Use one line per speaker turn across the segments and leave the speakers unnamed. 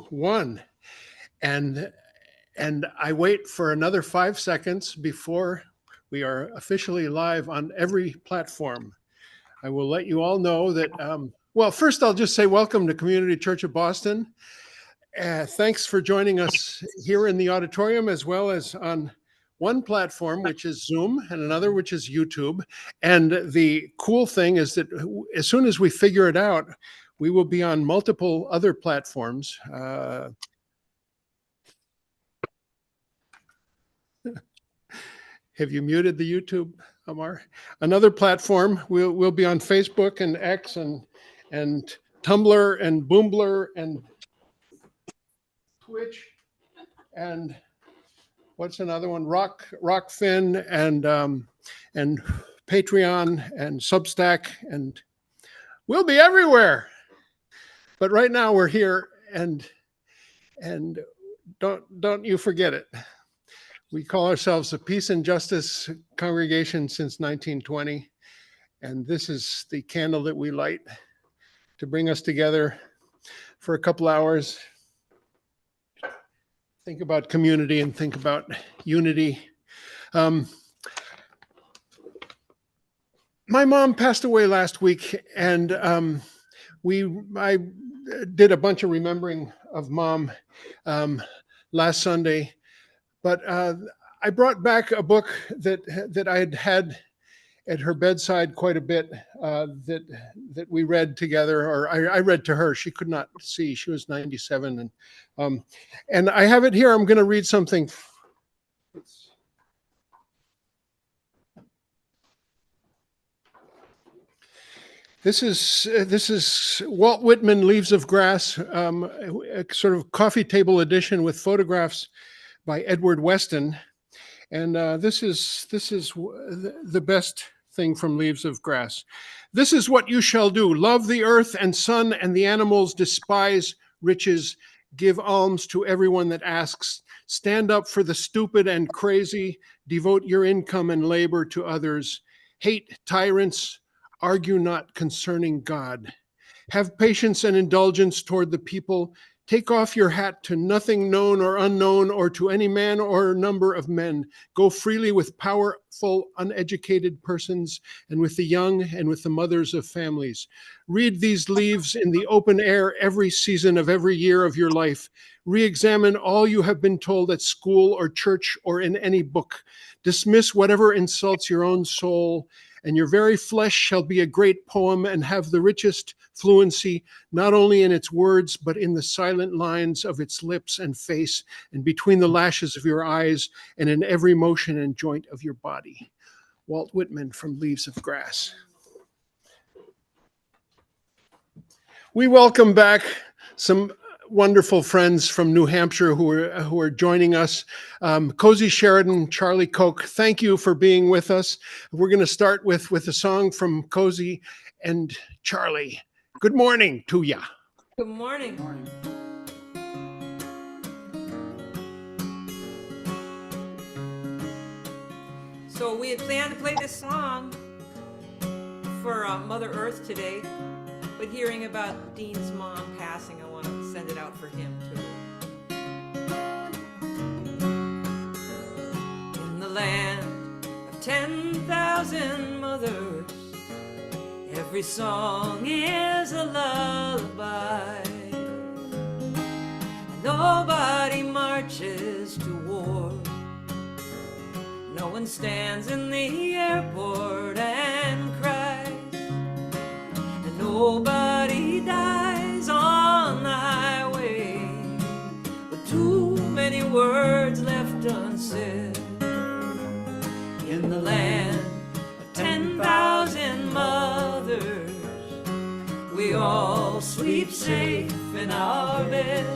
2, 1. And I wait for another 5 seconds before we are officially live on every platform. I will let you all know that, well, first I'll just say welcome to Community Church of Boston. Thanks for joining us here in the auditorium, as well as on one platform, which is Zoom, and another, which is YouTube. And the cool thing is that as soon as we figure it out, we will be on multiple other platforms. Have you muted the YouTube, Amar? Another platform, we'll be on Facebook and X and Tumblr and Boombler and Twitch and what's another one? Rockfin and Patreon and Substack, and we'll be everywhere. But right now we're here, and don't you forget it. We call ourselves a Peace and Justice congregation since 1920, and this is the candle that we light to bring us together for a couple hours. Think about community and think about unity. My mom passed away last week, and I did a bunch of remembering of Mom last Sunday. But I brought back a book that I had at her bedside quite a bit that we read together, or I read to her. She could not see; she was 97, and I have it here. I'm going to read something. This is Walt Whitman, Leaves of Grass, a sort of coffee table edition with photographs by Edward Weston, and this is the best thing from Leaves of Grass. This is what you shall do: love the earth and sun and the animals, despise riches, give alms to everyone that asks, stand up for the stupid and crazy, devote your income and labor to others, hate tyrants, argue not concerning God, have patience and indulgence toward the people. Take off your hat to nothing known or unknown, or to any man or number of men. Go freely with powerful, uneducated persons, and with the young, and with the mothers of families. Read these leaves in the open air every season of every year of your life. Re-examine all you have been told at school or church or in any book. Dismiss whatever insults your own soul, and your very flesh shall be a great poem and have the richest fluency, not only in its words, but in the silent lines of its lips and face, and between the lashes of your eyes, and in every motion and joint of your body. Walt Whitman from Leaves of Grass. We welcome back some wonderful friends from New Hampshire who are joining us. Cozy Sheridan, Charlie Koch, thank you for being with us. We're going to start with a song from Cozy and Charlie. Good morning to ya.
Good morning. Good morning. So we had planned to play this song for Mother Earth today, but hearing about Dean's mom passing, I want to send it out for him too. In the land of 10,000 mothers, every song is a lullaby. Nobody marches to war. No one stands in the airport and cries. And nobody dies on the highway with too many words left unsaid. In the land of 10,000 mothers, we all sleep safe in our beds.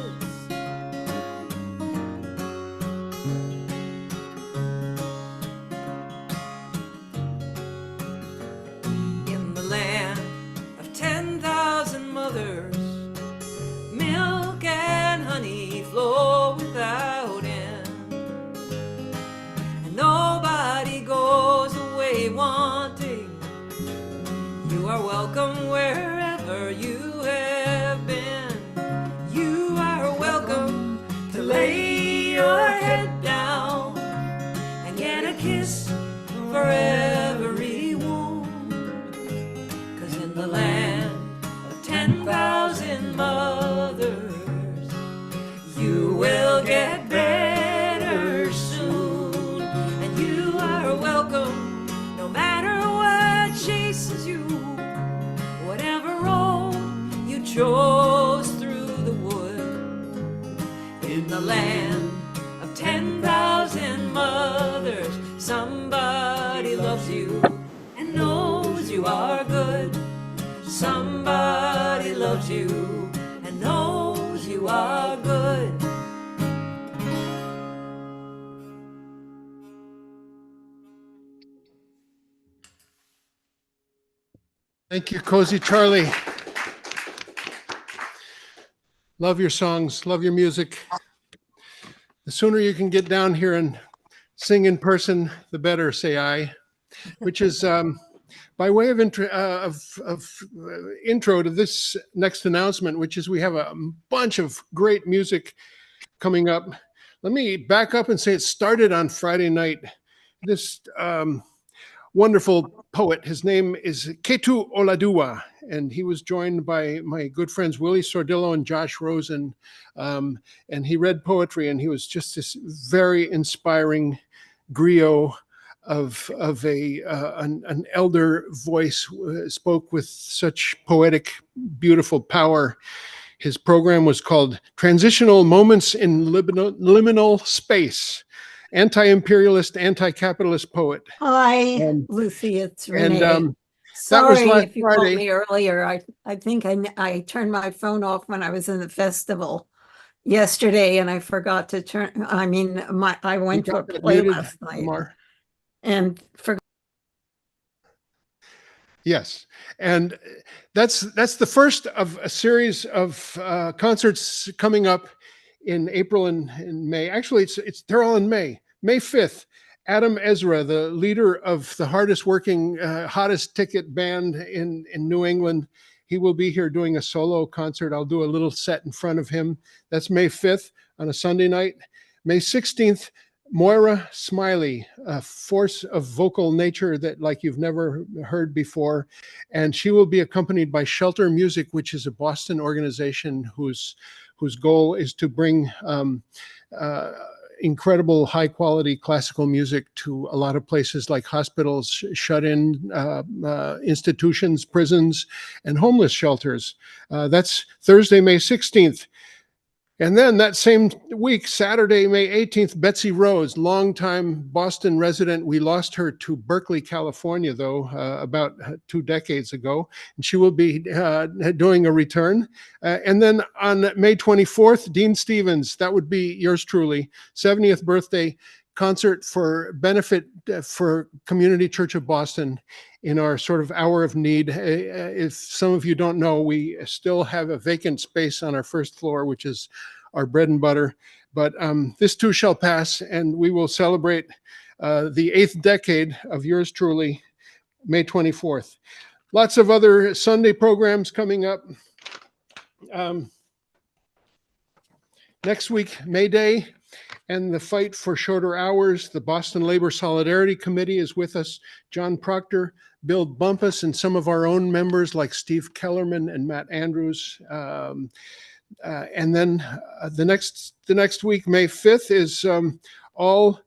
In the land of 10,000 mothers, milk and honey flow without end, and nobody goes away wanting. You are welcome wherever you have been. You are welcome kiss for every wound. 'Cause in the land of 10,000 mothers, you will get better soon. And you are welcome no matter what chases you, whatever road you chose through the wood. In the land of 10,000 mothers, somebody loves you and knows you are good. Somebody loves you and knows you are good.
Thank you, Cozy Charlie. Love your songs, love your music. The sooner you can get down here and sing in person, the better, say I, which is by way of intro to this next announcement, which is we have a bunch of great music coming up. Let me back up and say it started on Friday night. This wonderful poet, his name is Ketu Oladuwa, and he was joined by my good friends Willie Sordillo and Josh Rosen, and he read poetry, and he was just this very inspiring griot of an elder voice, spoke with such poetic, beautiful power. His program was called Transitional Moments in Liminal Space. Anti-imperialist, anti-capitalist poet.
Hi, Lucy, it's Renee.
And
Sorry
that was last
if you
Friday.
called me earlier. I think I turned my phone off when I was in the festival yesterday, and I forgot to turn. I mean, I went to a play last night and forgot.
Yes, and that's the first of a series of concerts coming up in April and in May. Actually, they're all in May. May 5th, Adam Ezra, the leader of the hardest working, hottest ticket band in New England, he will be here doing a solo concert. I'll do a little set in front of him. That's May 5th on a Sunday night. May 16th, Moira Smiley, a force of vocal nature that like you've never heard before. And she will be accompanied by Shelter Music, which is a Boston organization whose goal is to bring incredible high quality classical music to a lot of places like hospitals, shut-in institutions, prisons, and homeless shelters. That's Thursday, May 16th. And then that same week, Saturday, May 18th, Betsy Rose, longtime Boston resident. We lost her to Berkeley, California, though, about 2 decades ago. And she will be doing a return. And then on May 24th, Dean Stevens, that would be yours truly, 70th birthday concert for benefit for Community Church of Boston in our sort of hour of need. If some of you don't know, we still have a vacant space on our first floor, which is our bread and butter. But this too shall pass, and we will celebrate the 8th decade of yours truly, May 24th. Lots of other Sunday programs coming up. Next week, May Day, and the fight for shorter hours. The Boston Labor Solidarity Committee is with us. John Proctor, Bill Bumpus, and some of our own members like Steve Kellerman and Matt Andrews. And then the next week, May 5th, is all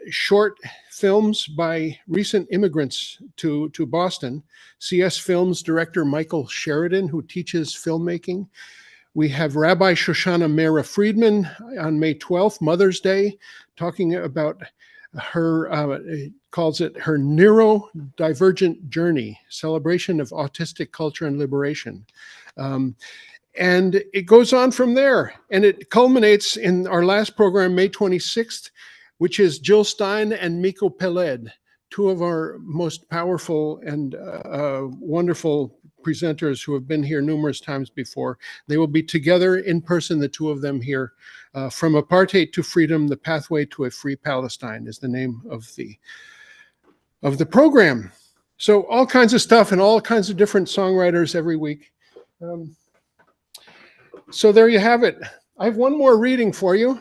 short films by recent immigrants to Boston. CS Films director Michael Sheridan, who teaches filmmaking. We have Rabbi Shoshana Mera Friedman on May 12th, Mother's Day, talking about her, calls it her neurodivergent journey, celebration of autistic culture and liberation. And it goes on from there. And it culminates in our last program, May 26th, which is Jill Stein and Miko Peled, two of our most powerful and wonderful presenters who have been here numerous times before. They will be together in person, the two of them here. From Apartheid to Freedom, the Pathway to a Free Palestine is the name of the program. So all kinds of stuff and all kinds of different songwriters every week. So there you have it. I have one more reading for you.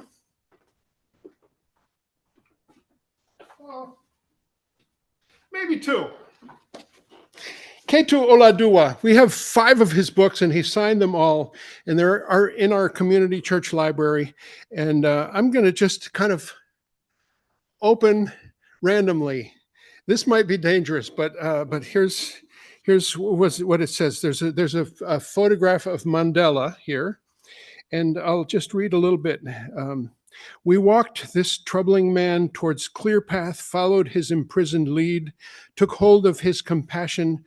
Oh. maybe two. Ketu Oladua, we have 5 of his books and he signed them all, and they are in our community church library. And I'm going to just kind of open randomly. This might be dangerous, but here's what it says. There's a photograph of Mandela here, and I'll just read a little bit. We walked this troubling man towards clear path, followed his imprisoned lead, took hold of his compassion.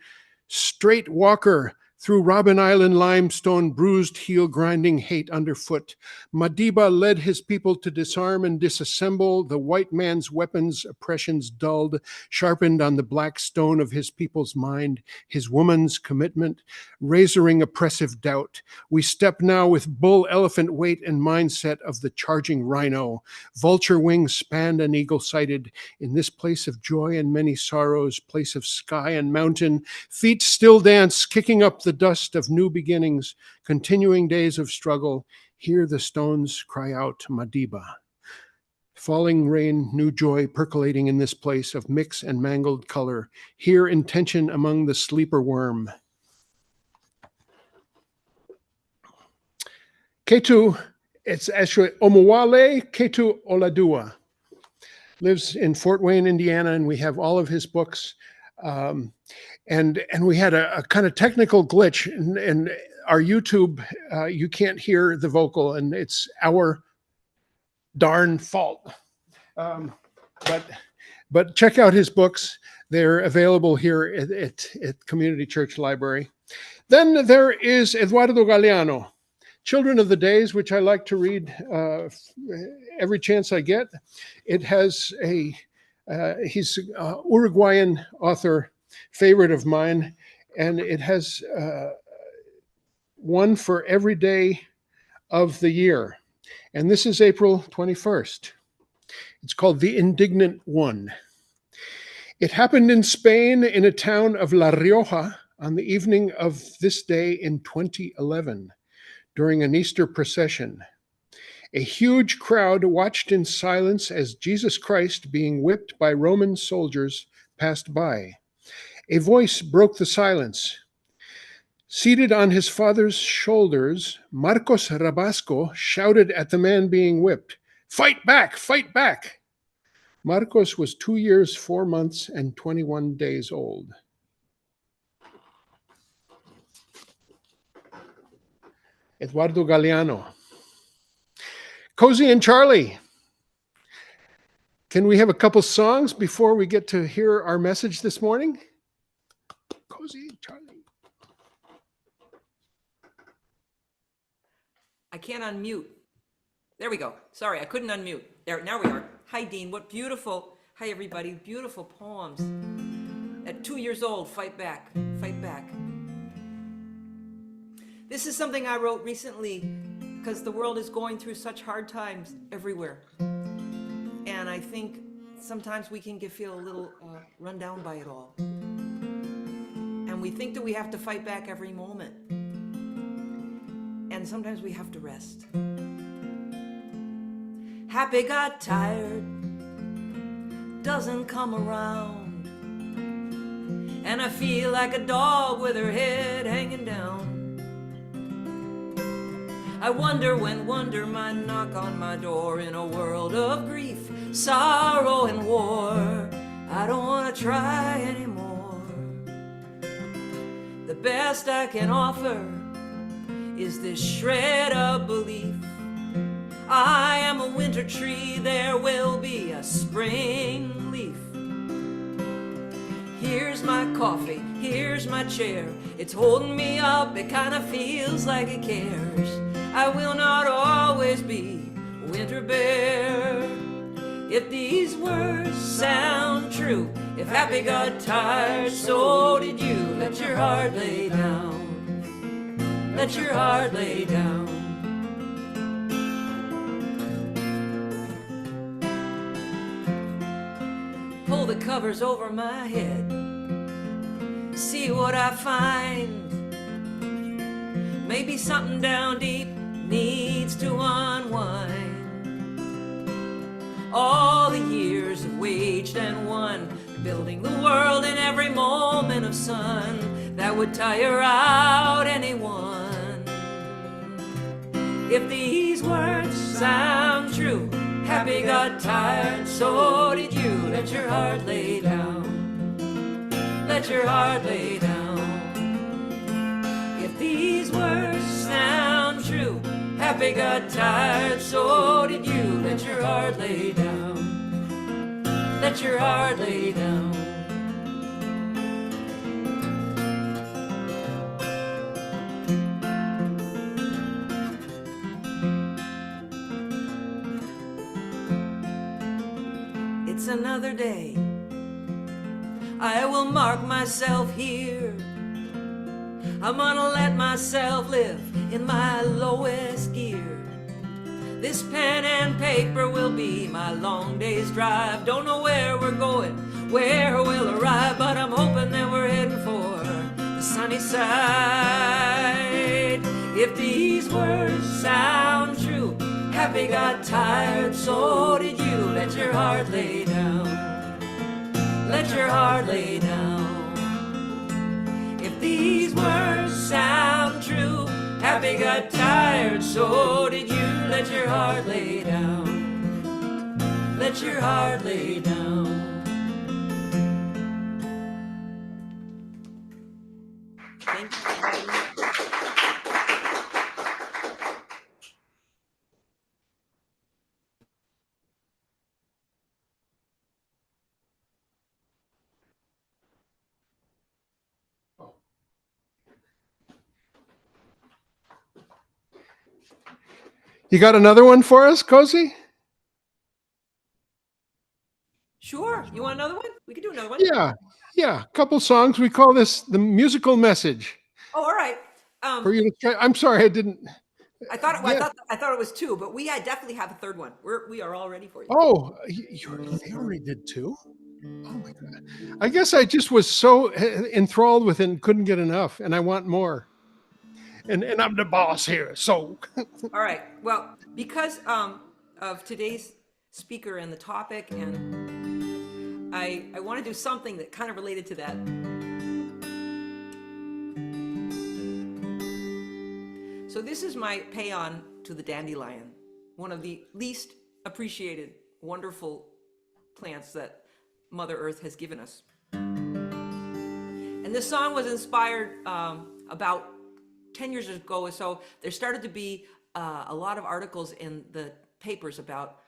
Straight walker through Robben Island limestone, bruised heel grinding hate underfoot. Madiba led his people to disarm and disassemble the white man's weapons, oppressions dulled, sharpened on the black stone of his people's mind, his woman's commitment, razoring oppressive doubt. We step now with bull elephant weight and mindset of the charging rhino, vulture wings spanned and eagle sighted, in this place of joy and many sorrows, place of sky and mountain, feet still dance, kicking up the dust of new beginnings, continuing days of struggle. Hear the stones cry out, Madiba. Falling rain, new joy percolating in this place of mix and mangled color. Hear intention among the sleeper worm. Ketu, it's actually Omuwale Ketu Oladua. Lives in Fort Wayne, Indiana, and we have all of his books. And we had a kind of technical glitch in our YouTube. You can't hear the vocal, and it's our darn fault. But check out his books. They're available here at Community Church Library. Then there is Eduardo Galeano, Children of the Days, which I like to read every chance I get. It has he's an Uruguayan author, favorite of mine, and it has one for every day of the year. And this is April 21st. It's called The Indignant One. It happened in Spain in a town of La Rioja on the evening of this day in 2011 during an Easter procession. A huge crowd watched in silence as Jesus Christ, being whipped by Roman soldiers, passed by. A voice broke the silence. Seated on his father's shoulders, Marcos Rabasco shouted at the man being whipped, "Fight back, fight back!" Marcos was 2 years, 4 months, and 21 days old. Eduardo Galeano. Cozy and Charlie. Can we have a couple songs before we get to hear our message this morning? Cozy and Charlie.
I can't unmute. There we go. Sorry, I couldn't unmute. There, now we are. Hi, Dean. What beautiful, hi, everybody. Beautiful poems. At 2 years old, fight back, fight back. This is something I wrote recently because the world is going through such hard times everywhere. And I think sometimes we can feel a little run down by it all. And we think that we have to fight back every moment. And sometimes we have to rest. Happy got tired, doesn't come around. And I feel like a dog with her head hanging down. I wonder when wonder might knock on my door in a world of grief, sorrow, and war. I don't want to try anymore. The best I can offer is this shred of belief. I am a winter tree, there will be a spring leaf. Here's my coffee, here's my chair. It's holding me up, it kind of feels like it cares. I will not always be a winter bear. If these words sound true, if happy got tired, so did you. Let your heart lay down. Let your heart lay down. Pull the covers over my head. See what I find. Maybe something down deep needs to unwind. All the years I've waged and won, building the world in every moment of sun that would tire out anyone. If these words sound true, happy got tired, so did you. Let your heart lay down. Let your heart lay down. If these words sound true, happy got tired, so did you. Let your heart lay down. Let your heart lay down. It's another day. I will mark myself here. I'm gonna let myself live in my lowest gear. This pen and paper will be my long day's drive. Don't know where we're going, where we'll arrive, but I'm hoping that we're heading for the sunny side. If these words sound true, happy got tired, so did you. Let your heart lay down. Let your heart lay down. If these words sound true, happy got tired, so did you. Let your heart lay down. Let your heart lay down. Thank you.
You got another one for us, Cozy?
Sure. You want another one? We could do another one.
Yeah. Couple songs. We call this the musical message.
Oh, all right.
For you to try. I'm sorry, I didn't.
I thought it was two, but we definitely have a third one. We are all ready for you.
Oh, they already did two? Oh my God. I guess I just was so enthralled with it and couldn't get enough, and I want more. And I'm the boss here, so.
All right. Well, because of today's speaker and the topic, and I want to do something that kind of related to that. So this is my paean to the dandelion, one of the least appreciated, wonderful plants that Mother Earth has given us. And this song was inspired about 10 years ago or so. There started to be a lot of articles in the papers about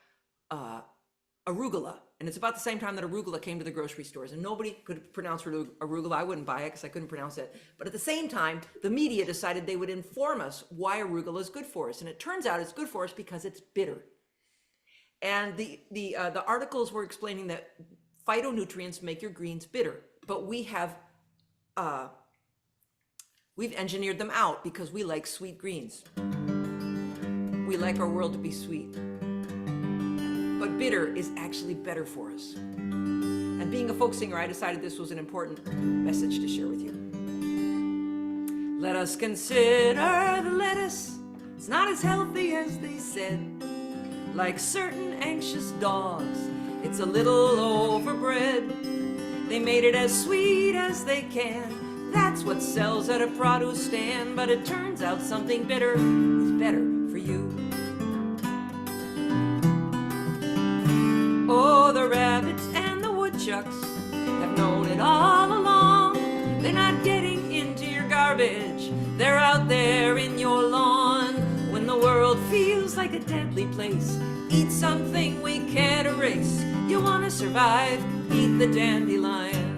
arugula. And it's about the same time that arugula came to the grocery stores, and nobody could pronounce arugula. I wouldn't buy it because I couldn't pronounce it. But at the same time, the media decided they would inform us why arugula is good for us. And it turns out it's good for us because it's bitter. And the articles were explaining that phytonutrients make your greens bitter, but we've engineered them out because we like sweet greens. We like our world to be sweet. But bitter is actually better for us. And being a folk singer, I decided this was an important message to share with you. Let us consider the lettuce. It's not as healthy as they said. Like certain anxious dogs, it's a little overbred. They made it as sweet as they can. That's what sells at a produce stand. But it turns out something bitter is better for you. Oh, the rabbits and the woodchucks have known it all along. They're not getting into your garbage. They're out there in your lawn. When the world feels like a deadly place, eat something we can't erase. You want to survive, eat the dandelion.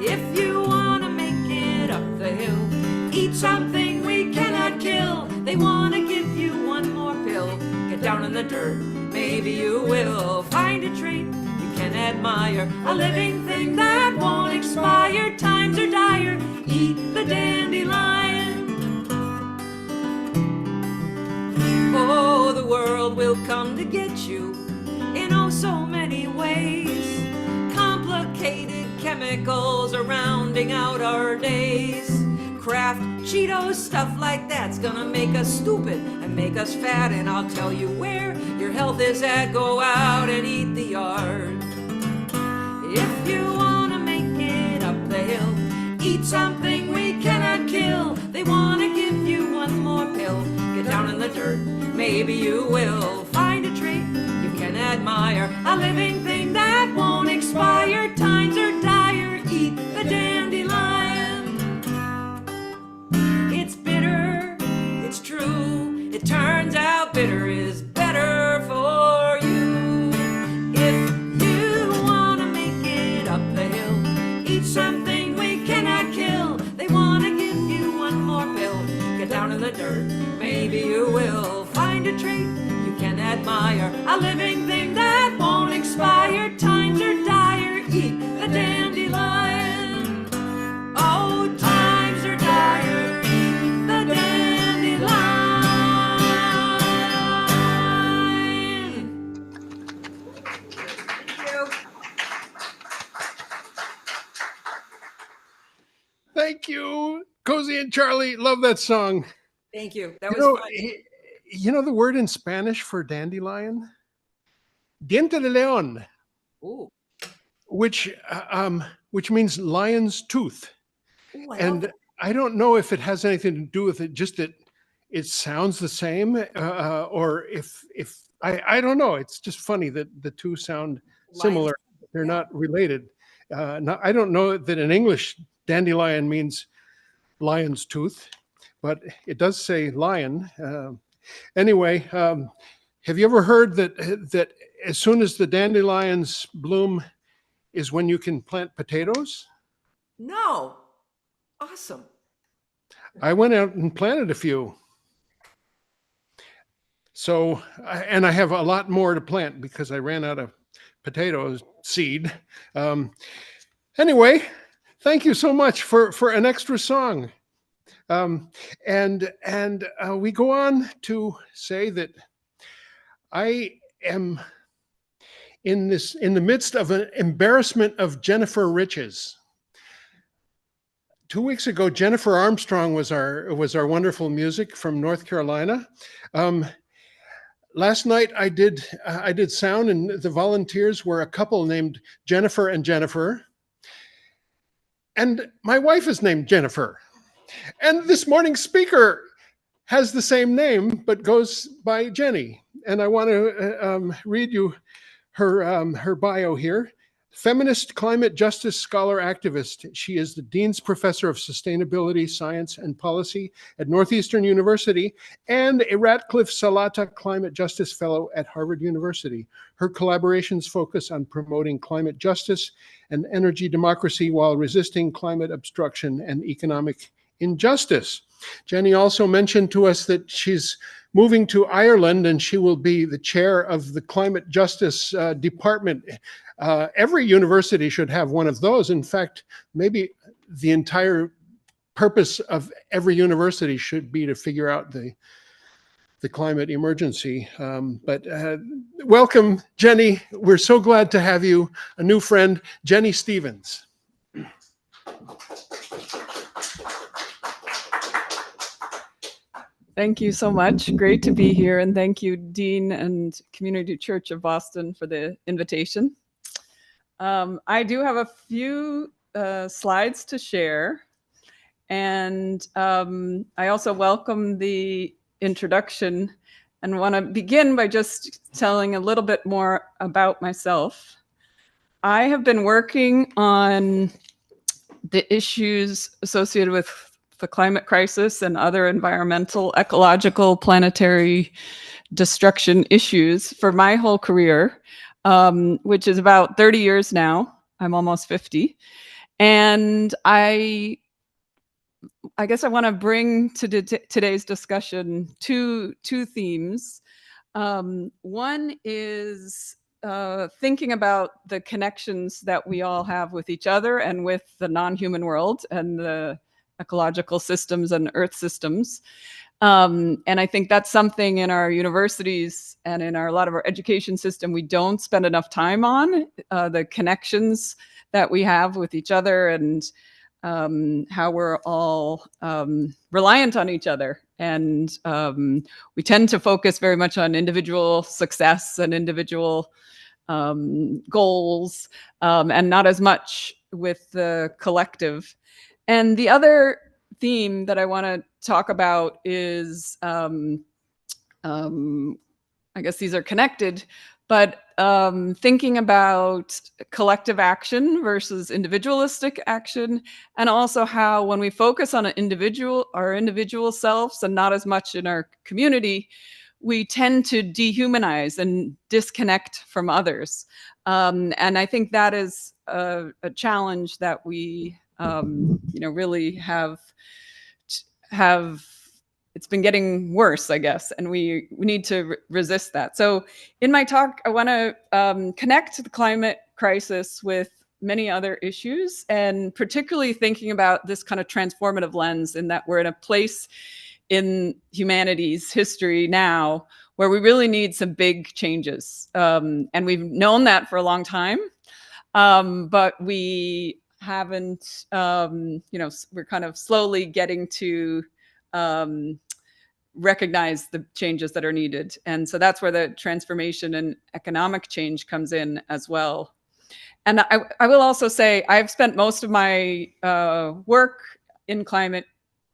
If you want to make it up the hill, eat something we cannot kill. They want to give you one more pill. Get down in the dirt, maybe you will find a trait you can admire, a living thing that won't expire. Times are dire, eat the dandelion. Oh, the world will come to get you in oh so many ways. Complicated chemicals are rounding out our days. Kraft, Cheetos, stuff like that's gonna make us stupid and make us fat. And I'll tell you where your health is at. Go out and eat the yard. If you wanna make it up the hill, eat something we cannot kill. They wanna give you one more pill. Get down in the dirt, maybe you will find a tree you can admire, a living thing that won't expire. Times are dire, eat the dandelion. It's bitter, it's true, it turns out bitter is better for you. If you wanna make it up the hill, eat something we cannot kill. They wanna give you one more pill. Get down in the dirt, maybe you will find a tree you can admire, a living thing that won't expire. Times are dire, eat the dandelion. Oh, times are dire, eat the dandelion.
Thank you, Cozy and Charlie. Love that song.
Thank you. That was fun.
You know the word in Spanish for dandelion? Diente de león.
Ooh.
Which means lion's tooth.
Ooh,
And I don't know if it has anything to do with it, just that it sounds the same, or if I don't know. It's just funny that the two sound similar. They're not related. I don't know that in English dandelion means lion's tooth, but it does say lion. Anyway, have you ever heard that as soon as the dandelions bloom is when you can plant potatoes?
No. Awesome.
I went out and planted a few. So, and I have a lot more to plant because I ran out of potato seed. Anyway, thank you so much for an extra song. And we go on to say that I am in the midst of an embarrassment of Jennifer riches. 2 weeks ago, Jennifer Armstrong was our wonderful music from North Carolina. Last night I did sound, and the volunteers were a couple named Jennifer and Jennifer. And my wife is named Jennifer. And this morning's speaker has the same name, but goes by Jennie. And I want to read you her bio here. Feminist climate justice scholar activist. She is the Dean's Professor of Sustainability, Science, and Policy at Northeastern University and a Radcliffe-Salata Climate Justice Fellow at Harvard University. Her collaborations focus on promoting climate justice and energy democracy while resisting climate obstruction and economic injustice. Jennie also mentioned to us that she's moving to Ireland and she will be the chair of the climate justice department. Every university should have one of those. In fact, maybe the entire purpose of every university should be to figure out the climate emergency. But welcome, Jennie. We're so glad to have you, a new friend, Jennie Stevens.
Thank you so much. Great to be here. And thank you, Dean and Community Church of Boston, for the invitation. I do have a few slides to share. And I also welcome the introduction and want to begin by just telling a little bit more about myself. I have been working on the issues associated with the climate crisis and other environmental, ecological, planetary destruction issues for my whole career, which is about 30 years now. I'm almost 50. And I guess I want to bring to today's discussion two themes. One is thinking about the connections that we all have with each other and with the non-human world and the ecological systems and earth systems. And I think that's something in our universities and in a lot of our education system we don't spend enough time on, the connections that we have with each other and how we're all reliant on each other. And we tend to focus very much on individual success and individual goals, and not as much with the collective. And the other theme that I want to talk about is, I guess these are connected, but thinking about collective action versus individualistic action, and also how when we focus on our individual selves and not as much in our community, we tend to dehumanize and disconnect from others. And I think that is a challenge that we really have, it's been getting worse, I guess, and we need to resist that. So in my talk, I want to connect the climate crisis with many other issues, and particularly thinking about this kind of transformative lens, in that we're in a place in humanity's history now where we really need some big changes. And we've known that for a long time, but we haven't, we're kind of slowly getting to recognize the changes that are needed. And so that's where the transformation and economic change comes in as well. And I will also say, I've spent most of my work in climate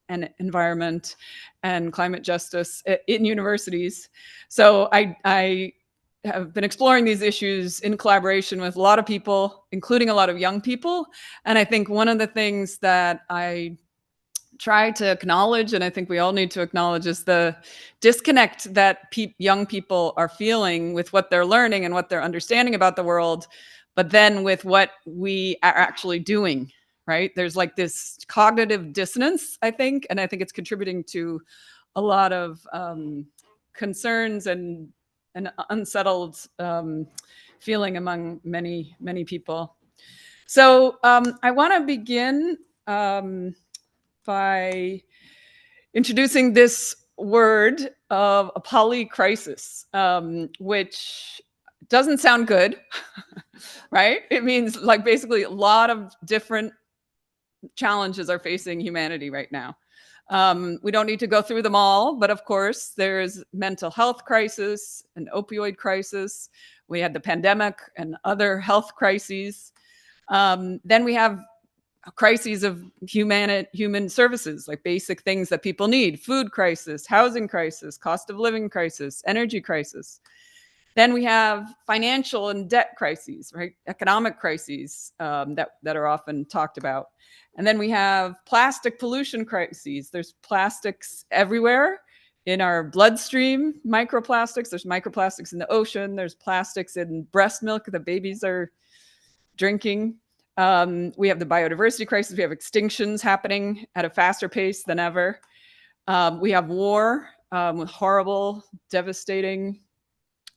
and environment and climate justice in universities. So I have been exploring these issues in collaboration with a lot of people, including a lot of young people. And I think one of the things that I try to acknowledge, and I think we all need to acknowledge, is the disconnect that young people are feeling with what they're learning and what they're understanding about the world, but then with what we are actually doing, right? There's like this cognitive dissonance, I think, and I think it's contributing to a lot of concerns and an unsettled feeling among many, many people. So I want to begin by introducing this word of a polycrisis, which doesn't sound good, right? It means like basically a lot of different challenges are facing humanity right now. We don't need to go through them all, but of course there's mental health crisis, an opioid crisis. We had the pandemic and other health crises. Then we have crises of human services, like basic things that people need: food crisis, housing crisis, cost of living crisis, energy crisis. Then we have financial and debt crises, right? Economic crises that are often talked about. And then we have plastic pollution crises. There's plastics everywhere in our bloodstream, microplastics. There's microplastics in the ocean. There's plastics in breast milk that babies are drinking. We have the biodiversity crisis. We have extinctions happening at a faster pace than ever. We have war with horrible, devastating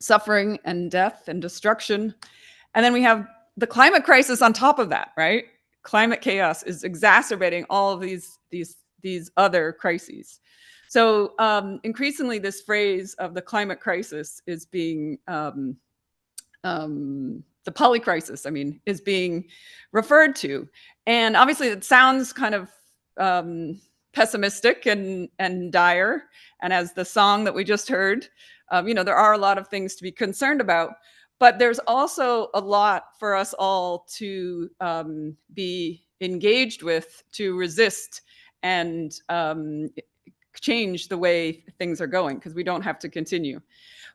suffering and death and destruction. And then we have the climate crisis on top of that, right? Climate chaos is exacerbating all of these other crises. So increasingly, this phrase of the climate crisis is being the polycrisis, I mean, is being referred to. And obviously it sounds kind of pessimistic and dire. And as the song that we just heard, there are a lot of things to be concerned about, but there's also a lot for us all to be engaged with, to resist and change the way things are going, because we don't have to continue.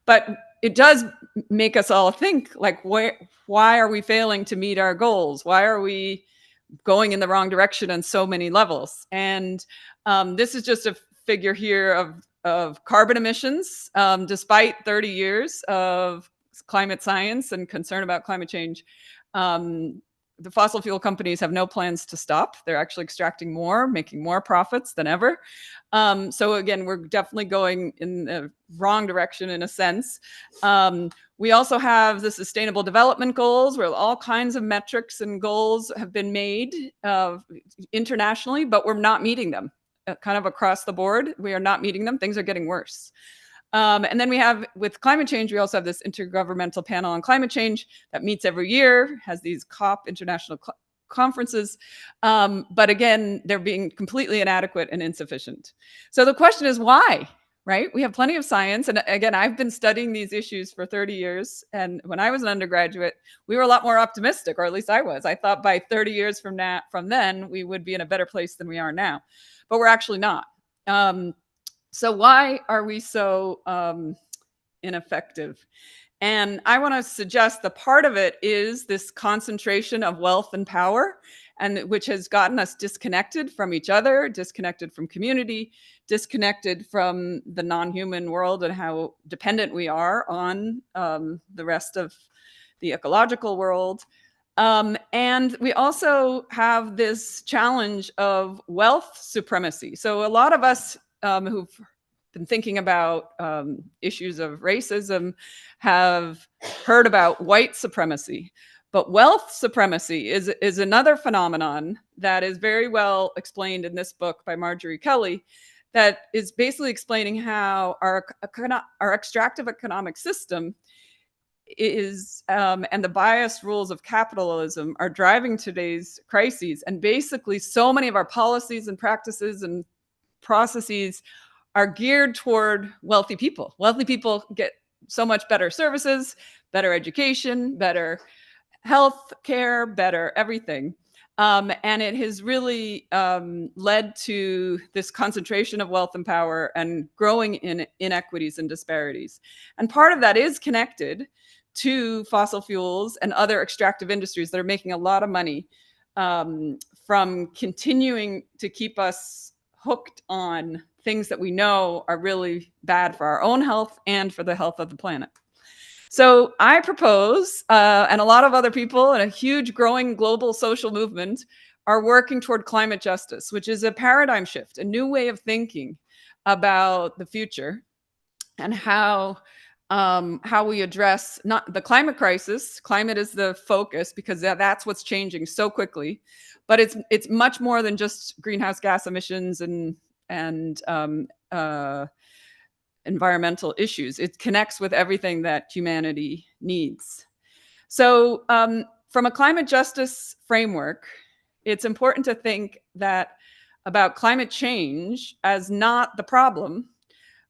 But it does make us all think, like, why are we failing to meet our goals? Why are we going in the wrong direction on so many levels? And this is just a figure here of carbon emissions. Despite 30 years of climate science and concern about climate change, the fossil fuel companies have no plans to stop. They're actually extracting more, making more profits than ever. So again, we're definitely going in the wrong direction in a sense. We also have the Sustainable Development Goals, where all kinds of metrics and goals have been made internationally, but we're not meeting them. Kind of across the board, we are not meeting them. Things are getting worse. And then we have, with climate change, we also have this Intergovernmental Panel on Climate Change that meets every year, has these COP international conferences. But again, they're being completely inadequate and insufficient. So the question is, why? right? We have plenty of science. And again, I've been studying these issues for 30 years. And when I was an undergraduate, we were a lot more optimistic, or at least I was. I thought by 30 years from then, we would be in a better place than we are now. But we're actually not. So why are we so ineffective? And I want to suggest that part of it is this concentration of wealth and power, and which has gotten us disconnected from each other, disconnected from community, disconnected from the non-human world and how dependent we are on the rest of the ecological world. And we also have this challenge of wealth supremacy. So a lot of us who've been thinking about issues of racism have heard about white supremacy. But wealth supremacy is another phenomenon that is very well explained in this book by Marjorie Kelly, that is basically explaining how our extractive economic system is and the biased rules of capitalism are driving today's crises. And basically so many of our policies and practices and processes are geared toward wealthy people. Wealthy people get so much better services, better education, better health care, better everything. And it has really led to this concentration of wealth and power and growing inequities and disparities. And part of that is connected to fossil fuels and other extractive industries that are making a lot of money from continuing to keep us hooked on things that we know are really bad for our own health and for the health of the planet. So I propose, and a lot of other people and a huge growing global social movement are working toward climate justice, which is a paradigm shift, a new way of thinking about the future and how we address not the climate crisis. Climate is the focus because that's what's changing so quickly, but it's much more than just greenhouse gas emissions and environmental issues. It connects with everything that humanity needs. So from a climate justice framework, it's important to think about climate change as not the problem,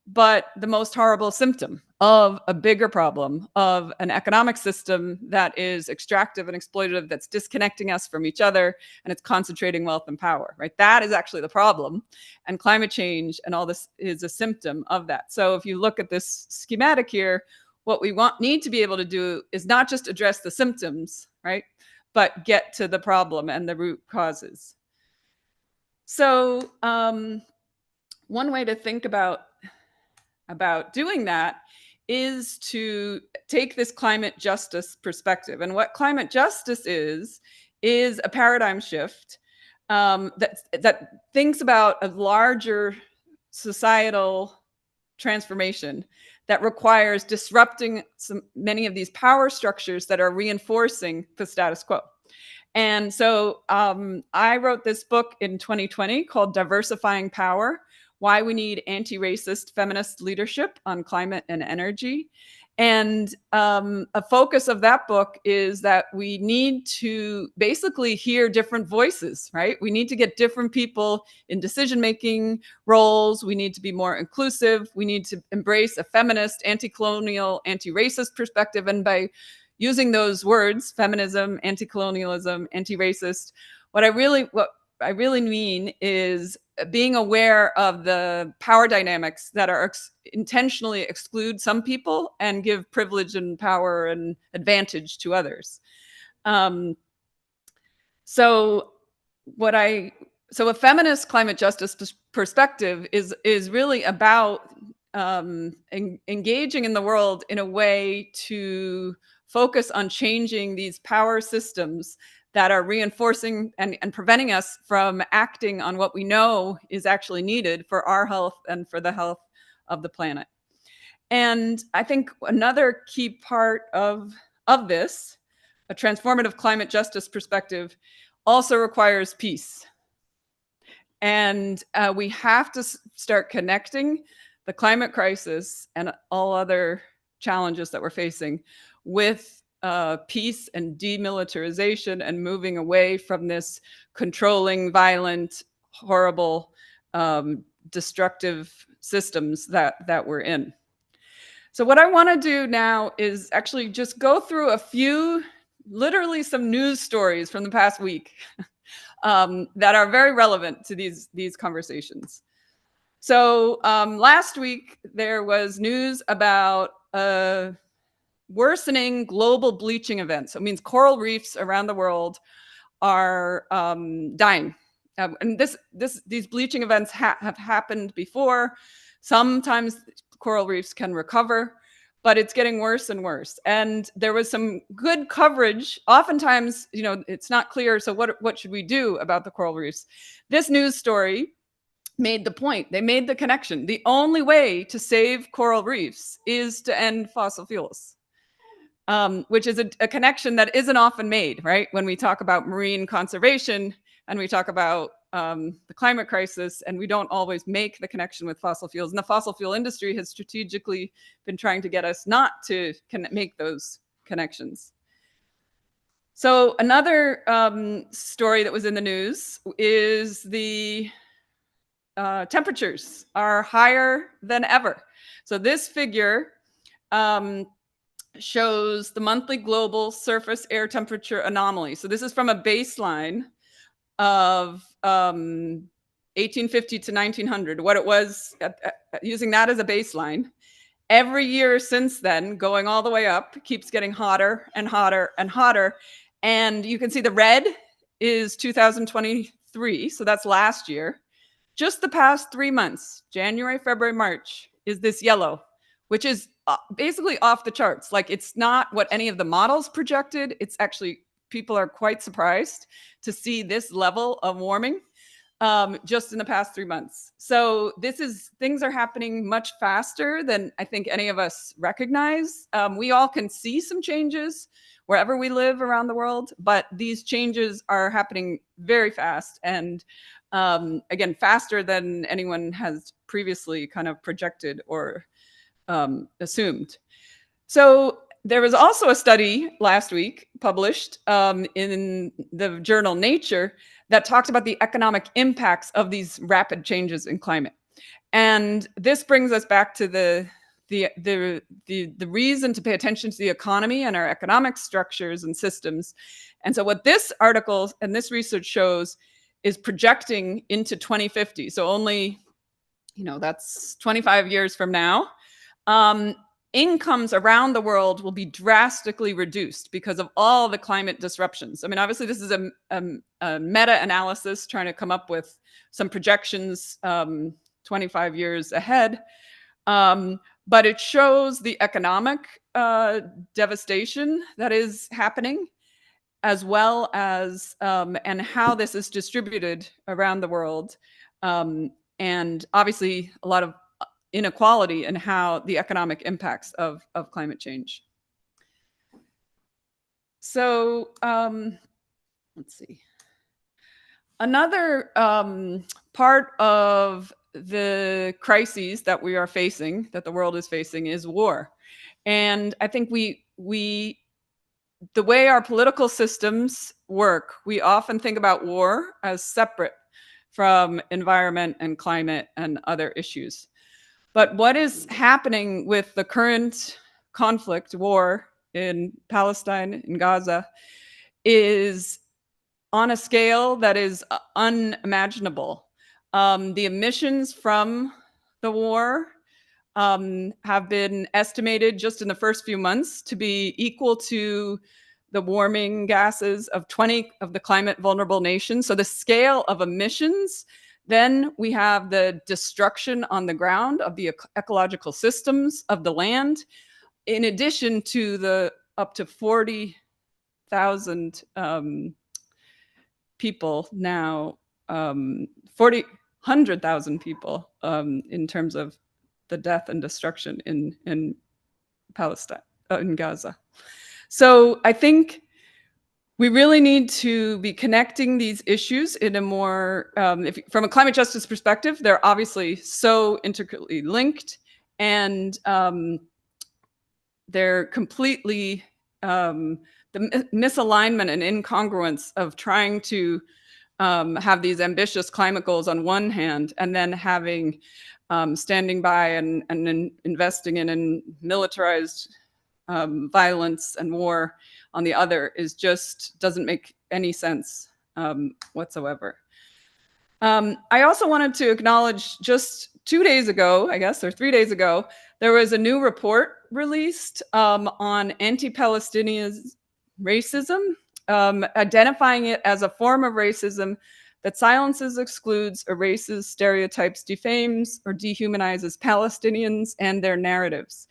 but the most horrible symptom of a bigger problem, of an economic system that is extractive and exploitative, that's disconnecting us from each other, and it's concentrating wealth and power, right? That is actually the problem. And climate change and all this is a symptom of that. So if you look at this schematic here, what we need to be able to do is not just address the symptoms, right? But get to the problem and the root causes. So one way to think about doing that is to take this climate justice perspective. And what climate justice is a paradigm shift that thinks about a larger societal transformation that requires disrupting many of these power structures that are reinforcing the status quo. And so I wrote this book in 2020 called Diversifying Power: Why We Need Anti-Racist Feminist Leadership on Climate and Energy. And a focus of that book is that we need to basically hear different voices, right? We need to get different people in decision-making roles. We need to be more inclusive. We need to embrace a feminist, anti-colonial, anti-racist perspective. And by using those words, feminism, anti-colonialism, anti-racist, what I really mean is being aware of the power dynamics that are intentionally exclude some people and give privilege and power and advantage to others. So a feminist climate justice perspective is really about engaging in the world in a way to focus on changing these power systems that are reinforcing and preventing us from acting on what we know is actually needed for our health and for the health of the planet. And I think another key part of this, a transformative climate justice perspective, also requires peace. And we have to start connecting the climate crisis and all other challenges that we're facing with peace and demilitarization and moving away from this controlling, violent, horrible destructive systems that we're in. So what I want to do now is actually just go through a few, literally some news stories from the past week that are very relevant to these conversations. So last week, there was news about a worsening global bleaching event. So it means coral reefs around the world are dying. And these bleaching events have happened before. Sometimes coral reefs can recover, but it's getting worse and worse. And there was some good coverage. Oftentimes, you know, it's not clear. So what should we do about the coral reefs? This news story made the point. They made the connection. The only way to save coral reefs is to end fossil fuels, which is a connection that isn't often made, right? When we talk about marine conservation and we talk about the climate crisis, and we don't always make the connection with fossil fuels. And the fossil fuel industry has strategically been trying to get us not to make those connections. So another story that was in the news is the temperatures are higher than ever. So this figure shows the monthly global surface air temperature anomaly. So this is from a baseline of 1850 to 1900, what it was using that as a baseline. Every year since then, going all the way up, keeps getting hotter and hotter and hotter. And you can see the red is 2023, so that's last year. Just the past 3 months, January, February, March, is this yellow, which is basically off the charts. Like, it's not what any of the models projected. It's actually, people are quite surprised to see this level of warming just in the past 3 months. So things are happening much faster than I think any of us recognize. We all can see some changes wherever we live around the world, but these changes are happening very fast, and again, faster than anyone has previously kind of projected or assumed. So there was also a study last week published in the journal Nature that talked about the economic impacts of these rapid changes in climate. And this brings us back to the reason to pay attention to the economy and our economic structures and systems. And so what this article and this research shows is projecting into 2050. So only, that's 25 years from now. Incomes around the world will be drastically reduced because of all the climate disruptions. I mean, obviously, this is a meta-analysis trying to come up with some projections 25 years ahead. But it shows the economic devastation that is happening, as well as and how this is distributed around the world. And obviously, a lot of inequality and how the economic impacts of climate change. So let's see. Another part of the crises that we are facing, that the world is facing, is war. And I think the way our political systems work, we often think about war as separate from environment and climate and other issues. But what is happening with the current conflict, war in Palestine, in Gaza, is on a scale that is unimaginable. The emissions from the war have been estimated just in the first few months to be equal to the warming gases of 20 of the climate vulnerable nations. So the scale of emissions. Then we have the destruction on the ground of the ecological systems of the land, in addition to the up to 40,000 people now, 100,000 people in terms of the death and destruction in Palestine, in Gaza. So I think we really need to be connecting these issues in a more, from a climate justice perspective, they're obviously so intricately linked, and they're completely, the misalignment and incongruence of trying to have these ambitious climate goals on one hand, and then having standing by and investing in militarized violence and war on the other is just doesn't make any sense whatsoever. I also wanted to acknowledge just 2 days ago, I guess, or 3 days ago, there was a new report released on anti-Palestinian racism, identifying it as a form of racism that silences, excludes, erases, stereotypes, defames, or dehumanizes Palestinians and their narratives.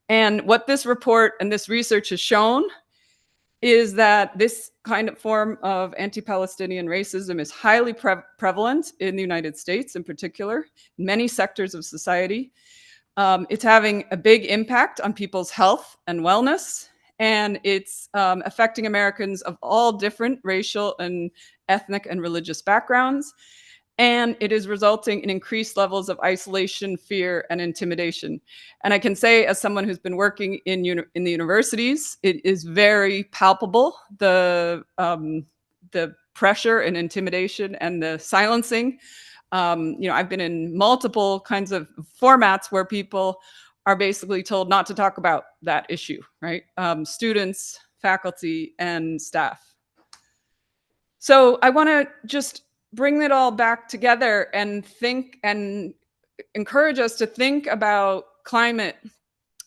And what this report and this research has shown is that this kind of form of anti-Palestinian racism is highly prevalent in the United States in particular, in many sectors of society. It's having a big impact on people's health and wellness, and it's affecting Americans of all different racial and ethnic and religious backgrounds. And it is resulting in increased levels of isolation, fear, and intimidation. And I can say, as someone who's been working in the universities, it is very palpable, the pressure and intimidation and the silencing. I've been in multiple kinds of formats where people are basically told not to talk about that issue, right? Students, faculty, and staff. So I want to just bring it all back together and think and encourage us to think about climate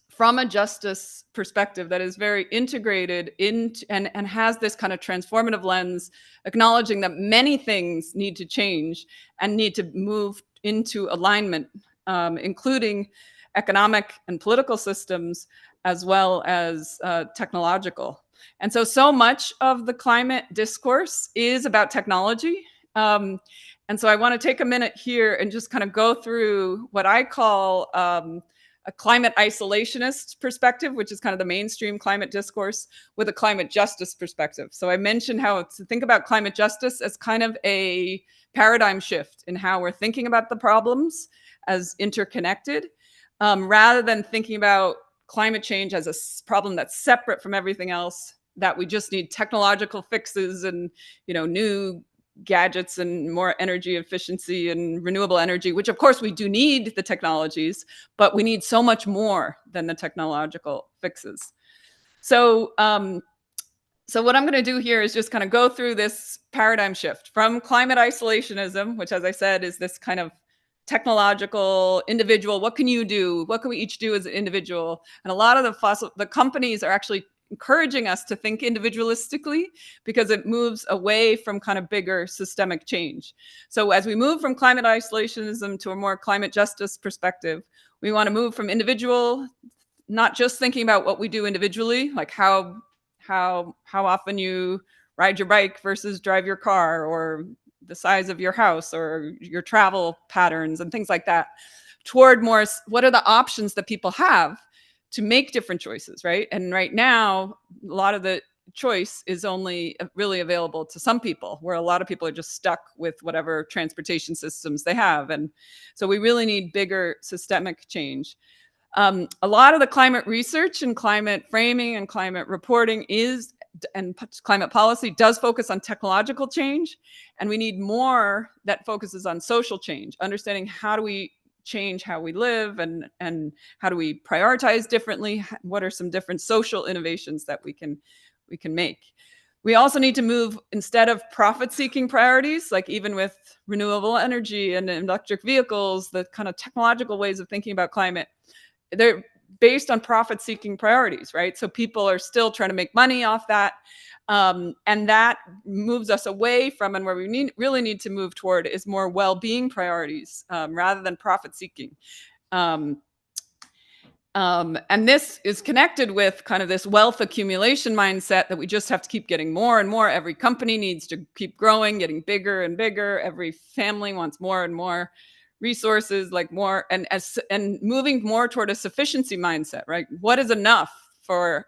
from a justice perspective that is very integrated into and has this kind of transformative lens, acknowledging that many things need to change and need to move into alignment, including economic and political systems, as well as technological. And so much of the climate discourse is about technology. And so I want to take a minute here and just kind of go through what I call a climate isolationist perspective, which is kind of the mainstream climate discourse, with a climate justice perspective. So I mentioned how to think about climate justice as kind of a paradigm shift in how we're thinking about the problems as interconnected, rather than thinking about climate change as a problem that's separate from everything else, that we just need technological fixes and, new gadgets and more energy efficiency and renewable energy, which of course we do need the technologies, but we need so much more than the technological fixes. So what I'm going to do here is just kind of go through this paradigm shift from climate isolationism, which, as I said, is this kind of technological individual. What can you do? What can we each do as an individual? And a lot of the companies are actually encouraging us to think individualistically because it moves away from kind of bigger systemic change. So as we move from climate isolationism to a more climate justice perspective, we want to move from individual, not just thinking about what we do individually, like how often you ride your bike versus drive your car, or the size of your house or your travel patterns and things like that, toward more, what are the options that people have to make different choices, right? And right now, a lot of the choice is only really available to some people, where a lot of people are just stuck with whatever transportation systems they have. And so we really need bigger systemic change. A lot of the climate research and climate framing and climate reporting and climate policy does focus on technological change. And we need more that focuses on social change, understanding how do we change how we live and how do we prioritize differently? What are some different social innovations that we can make? We also need to move, instead of profit-seeking priorities, like even with renewable energy and electric vehicles, the kind of technological ways of thinking about climate, they're based on profit-seeking priorities, right? So people are still trying to make money off that. And that moves us away from, and where we really need to move toward, is more well-being priorities rather than profit-seeking. And this is connected with kind of this wealth accumulation mindset that we just have to keep getting more and more. Every company needs to keep growing, getting bigger and bigger. Every family wants more and more resources, like more, and moving more toward a sufficiency mindset, right? What is enough for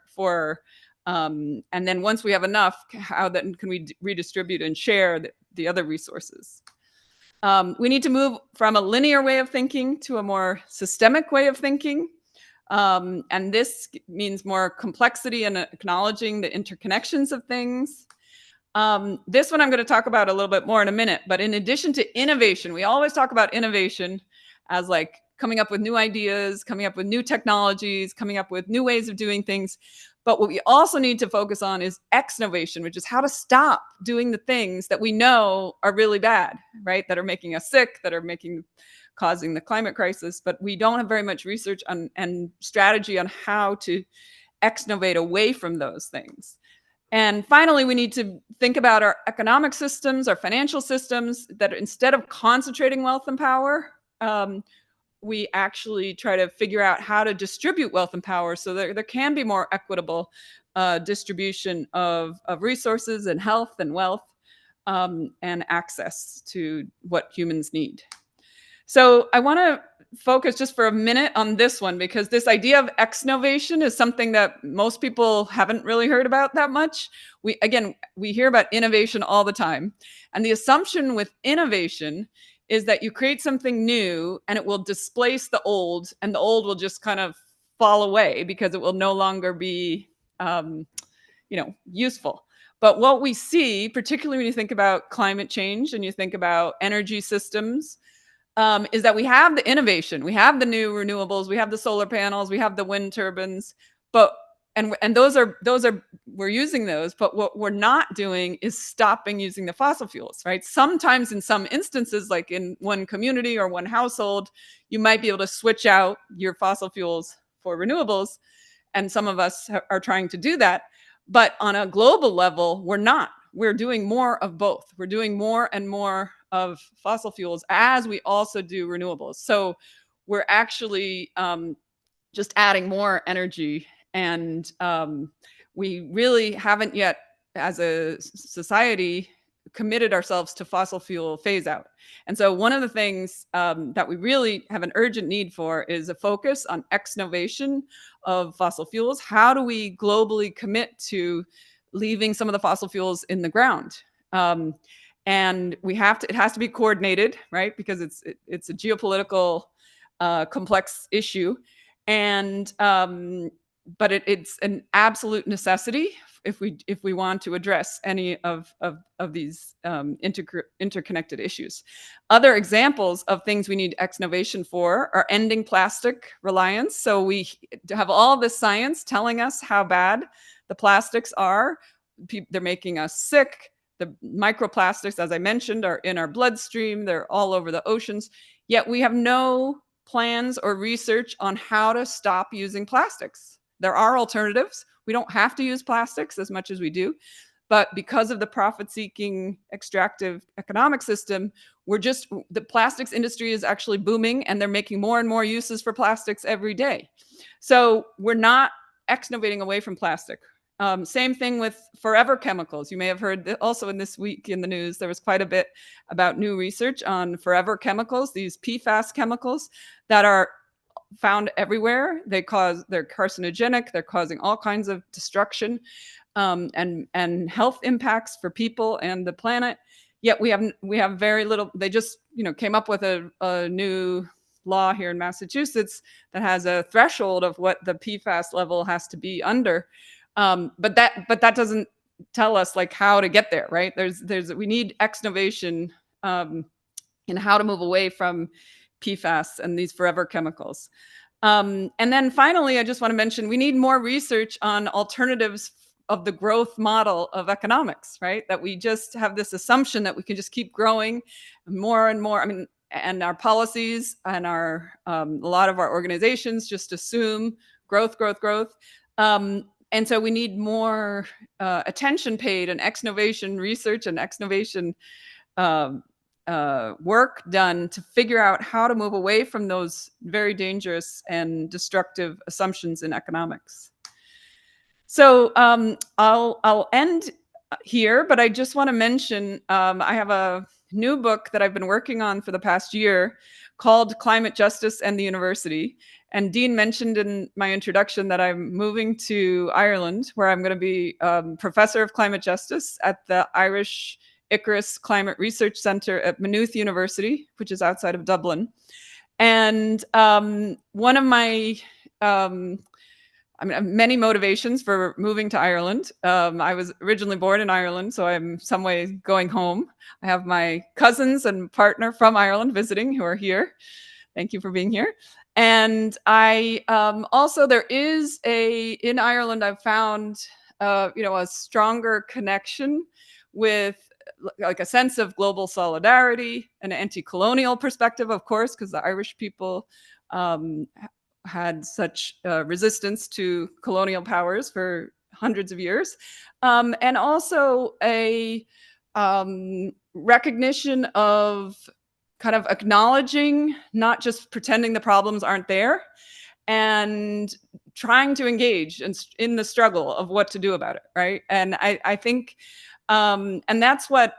and then once we have enough, how then can we redistribute and share the other resources? We need to move from a linear way of thinking to a more systemic way of thinking. And this means more complexity and acknowledging the interconnections of things. This one I'm going to talk about a little bit more in a minute, but in addition to innovation, we always talk about innovation as like coming up with new ideas, coming up with new technologies, coming up with new ways of doing things. But what we also need to focus on is exnovation, which is how to stop doing the things that we know are really bad, right? That are making us sick, that are causing the climate crisis, but we don't have very much research on and strategy on how to exnovate away from those things. And finally, we need to think about our economic systems, our financial systems, that instead of concentrating wealth and power, we actually try to figure out how to distribute wealth and power so there can be more equitable distribution of resources and health and wealth and access to what humans need. So I want to focus just for a minute on this one, because this idea of exnovation is something that most people haven't really heard about that much. We hear about innovation all the time. And the assumption with innovation is that you create something new and it will displace the old, and the old will just kind of fall away because it will no longer be useful. But what we see, particularly when you think about climate change and you think about energy systems, is that we have the innovation, we have the new renewables, we have the solar panels, we have the wind turbines, but and those are we're using those, but what we're not doing is stopping using the fossil fuels, right? Sometimes in some instances, like in one community or one household, you might be able to switch out your fossil fuels for renewables, and some of us are trying to do that. But on a global level, we're not. We're doing more of both. We're doing more and more of fossil fuels as we also do renewables. So we're actually just adding more energy, and we really haven't yet, as a society, committed ourselves to fossil fuel phase out. And so one of the things that we really have an urgent need for is a focus on exnovation of fossil fuels. How do we globally commit to leaving some of the fossil fuels in the ground? And it has to be coordinated, right? Because it's a geopolitical complex issue. And but it's an absolute necessity if we want to address any of these interconnected issues. Other examples of things we need exnovation for are ending plastic reliance. So we have all this science telling us how bad the plastics are. They're making us sick. The microplastics, as I mentioned, are in our bloodstream. They're all over the oceans. Yet we have no plans or research on how to stop using plastics. There are alternatives. We don't have to use plastics as much as we do. But because of the profit-seeking extractive economic system, the plastics industry is actually booming, and they're making more and more uses for plastics every day. So we're not exnovating away from plastic. Same thing with forever chemicals. You may have heard that also in this week in the news, there was quite a bit about new research on forever chemicals, these PFAS chemicals that are found everywhere. They're carcinogenic. They're causing all kinds of destruction and health impacts for people and the planet. Yet we have very little. They just came up with a new law here in Massachusetts that has a threshold of what the PFAS level has to be under. But that doesn't tell us like how to get there, right? We need exnovation in how to move away from PFAS and these forever chemicals. And then finally, I just want to mention we need more research on alternatives of the growth model of economics, right? That we just have this assumption that we can just keep growing more and more. I mean, and our policies and a lot of our organizations just assume growth. And so we need more attention paid and exnovation research and exnovation work done to figure out how to move away from those very dangerous and destructive assumptions in economics. So I'll end here, but I just want to mention I have a new book that I've been working on for the past year called Climate Justice and the University. And Dean mentioned in my introduction that I'm moving to Ireland, where I'm going to be professor of climate justice at the Irish Icarus Climate Research Center at Maynooth University, which is outside of Dublin. And one of my I mean, I have many motivations for moving to Ireland. I was originally born in Ireland, so I'm some way going home. I have my cousins and partner from Ireland visiting who are here. Thank you for being here. And I also, there is in Ireland, I've found, a stronger connection with like a sense of global solidarity, an anti-colonial perspective, of course, because the Irish people had such resistance to colonial powers for hundreds of years, and also a recognition of kind of acknowledging, not just pretending the problems aren't there, and trying to engage in the struggle of what to do about it, right? And I think, and that's what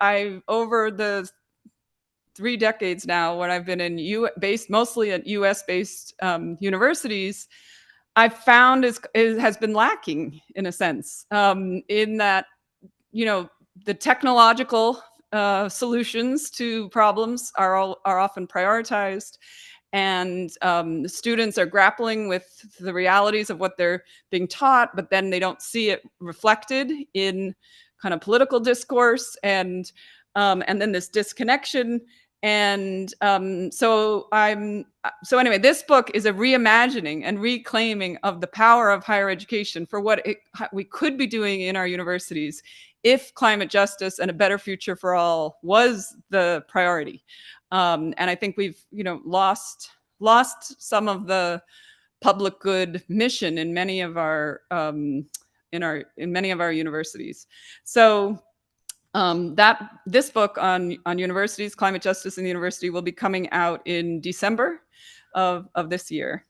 over the 3 decades now, when I've been in mostly at US-based universities, I've found has been lacking in a sense, in that, the technological solutions to problems are often prioritized, and students are grappling with the realities of what they're being taught, but then they don't see it reflected in kind of political discourse, and then this disconnection. And so anyway, this book is a reimagining and reclaiming of the power of higher education for what we could be doing in our universities if climate justice and a better future for all was the priority. And I think we've lost some of the public good mission in many of our universities. So this book on universities, climate justice in the university, will be coming out in December of this year.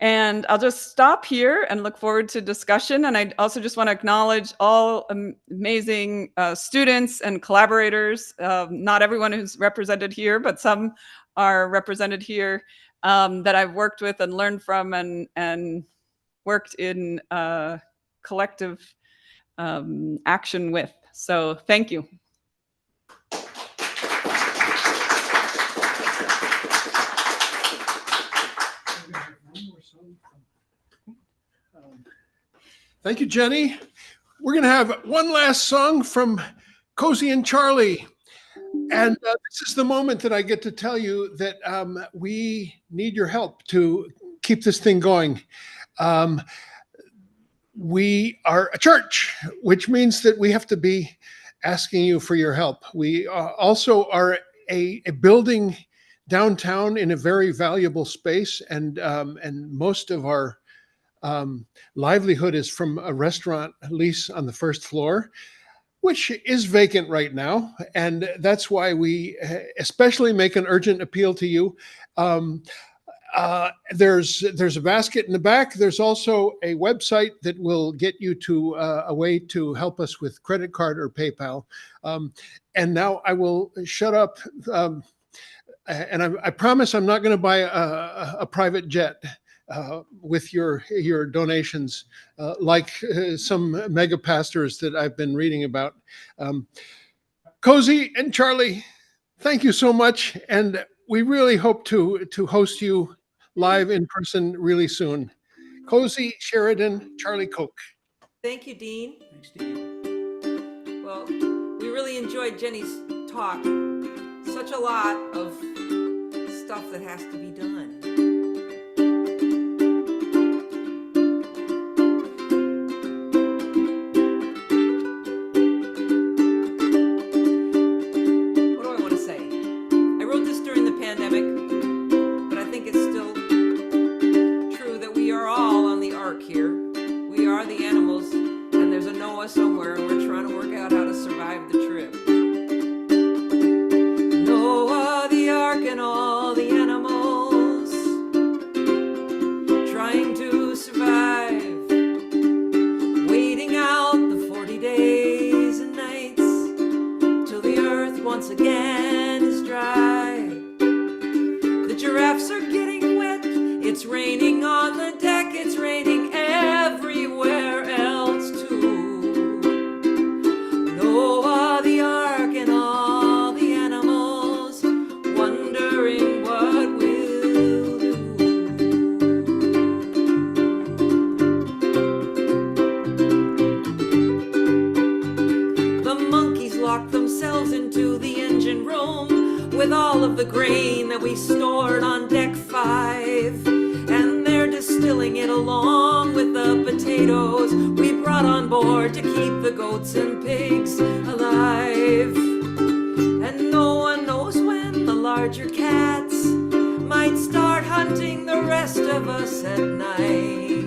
And I'll just stop here and look forward to discussion. And I also just want to acknowledge all amazing students and collaborators. Not everyone who's represented here, but some are represented here, that I've worked with and learned from, and worked in collective action with. So thank you.
Thank you, Jennie. We're going to have one last song from Cozy and Charlie. And this is the moment that I get to tell you that we need your help to keep this thing going. We are a church, which means that we have to be asking you for your help. We also are a building downtown in a very valuable space, and most of our livelihood is from a restaurant lease on the first floor, which is vacant right now. And that's why we especially make an urgent appeal to you. There's a basket in the back. There's also a website that will get you to a way to help us with credit card or PayPal. And now I will shut up. And I promise I'm not going to buy a private jet with your donations, like some mega pastors that I've been reading about. Cozy and Charlie, thank you so much. And we really hope to host you live in person really soon. Cozy, Sheridan, Charlie Koch.
Thank you, Dean.
Thanks, Dean.
Well, we really enjoyed Jennie's talk. Such a lot of stuff that has to be done. What do I want to say? I wrote this during the pandemic, but I think it's still true that we are all on the ark here. We are the animals, and there's a Noah somewhere, and we're trying to work out how to survive the trip. Noah, the ark, and all the animals trying to survive, waiting out the 40 days and nights till the earth once again is dry. The giraffes are getting wet, it's raining on the deck, it's raining everywhere else too. Noah, the ark, all of the grain that we stored on deck 5, and they're distilling it along with the potatoes we brought on board to keep the goats and pigs alive. And no one knows when the larger cats might start hunting the rest of us at night.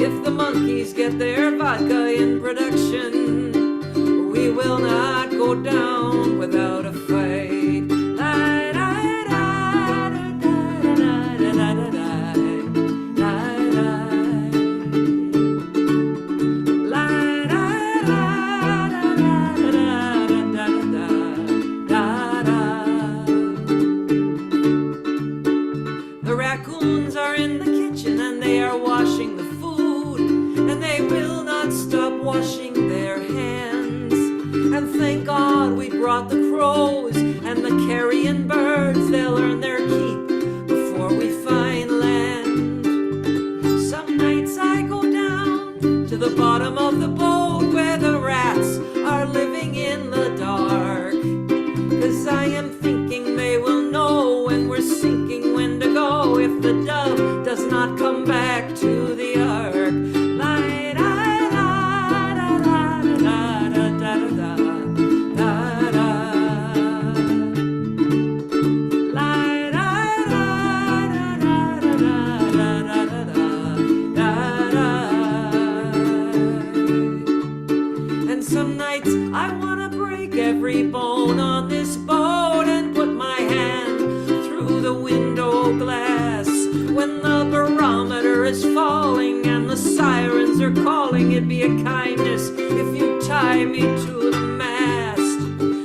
If the monkeys get their vodka in production, we will not go down without a fight. The raccoons are in the kitchen and they are washing the food, and they will not stop washing their hands. And thank God we brought the crows and the carrion birds. They'll earn their keep before we find land. Some nights I go down to the bottom of the boat where the rats are living in the dark, 'cause I am thinking they will know when we're sinking when to go if the dove does not come back to the ark. And some nights I wanna break every bone on this boat and put my hand through the window glass. When the barometer is falling and the sirens are calling, it'd be a kindness if you tie me to the mast.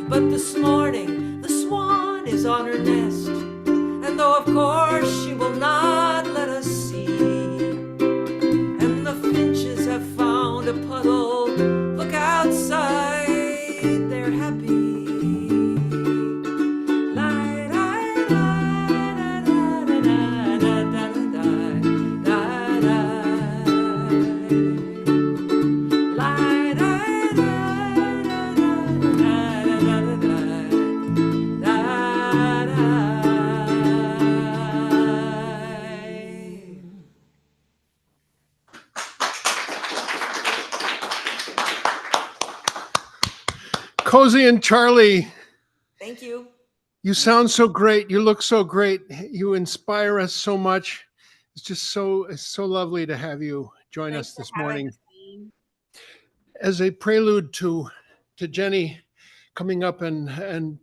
But this morning the swan is on her nest, and though of course she will not let us see, and the finches have found a puddle, look outside, they're happy.
Cozy and Charlie,
Thank you.
you sound so great. You look so great. You inspire us so much. It's so lovely to have you join us this morning. As a prelude to Jennie coming up and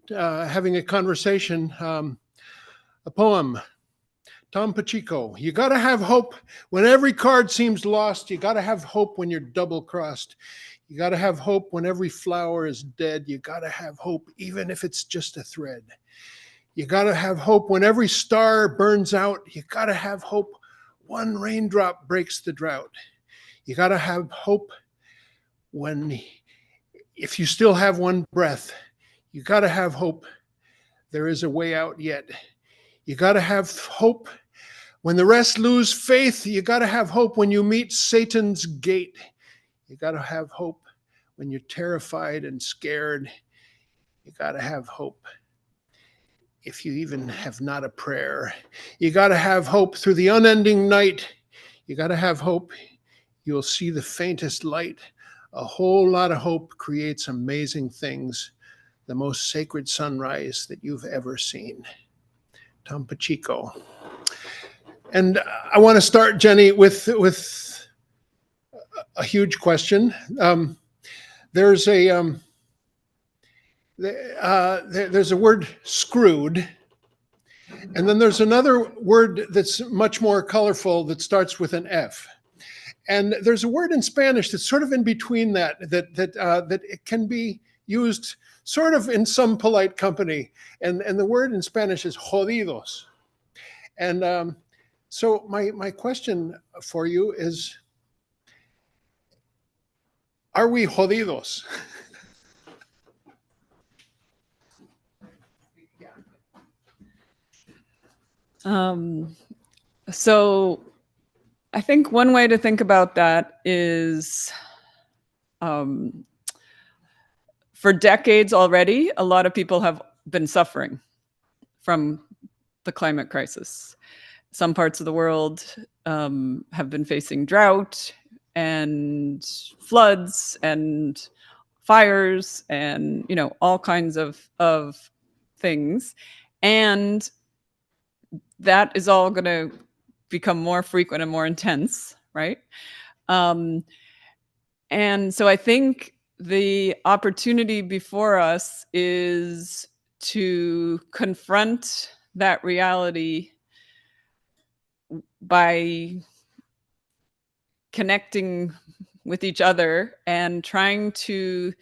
having a conversation, a poem, Tom Pacheco. You got to have hope when every card seems lost. You got to have hope when you're double crossed. You got to have hope when every flower is dead. You got to have hope even if it's just a thread. You got to have hope when every star burns out. You got to have hope one raindrop breaks the drought. You got to have hope when, if you still have one breath, you got to have hope there is a way out yet. You got to have hope when the rest lose faith. You got to have hope when you meet Satan's gate. You got to have hope when you're terrified and scared. You got to have hope if you even have not a prayer. You got to have hope through the unending night. You got to have hope you'll see the faintest light. A whole lot of hope creates amazing things, the most sacred sunrise that you've ever seen. Tom Pacheco. And I want to start, Jennie, with a huge question. There's a word screwed, and then there's another word that's much more colorful that starts with an F. And there's a word in Spanish that's sort of in between that it can be used sort of in some polite company. And the word in Spanish is jodidos. And so my question for you is, are we jodidos?
So I think one way to think about that is, for decades already, a lot of people have been suffering. from the climate crisis. Some parts of the world have been facing drought and floods and fires and, you know, all kinds of things. And that is all going to become more frequent and more intense, right? And so I think the opportunity before us is to confront that reality by connecting with each other and trying to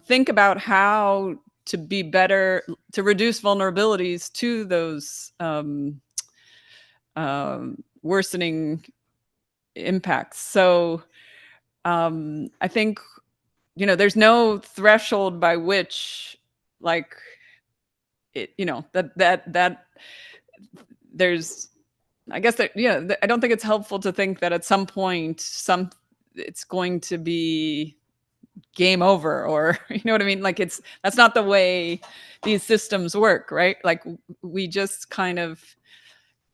think about how to be better, to reduce vulnerabilities to those worsening impacts. So I think, you know, there's no threshold by which, like, it, you know, that there's, I guess that, yeah, I don't think it's helpful to think that at some point it's going to be game over, or you know what I mean? Like, that's not the way these systems work, right? Like, we just kind of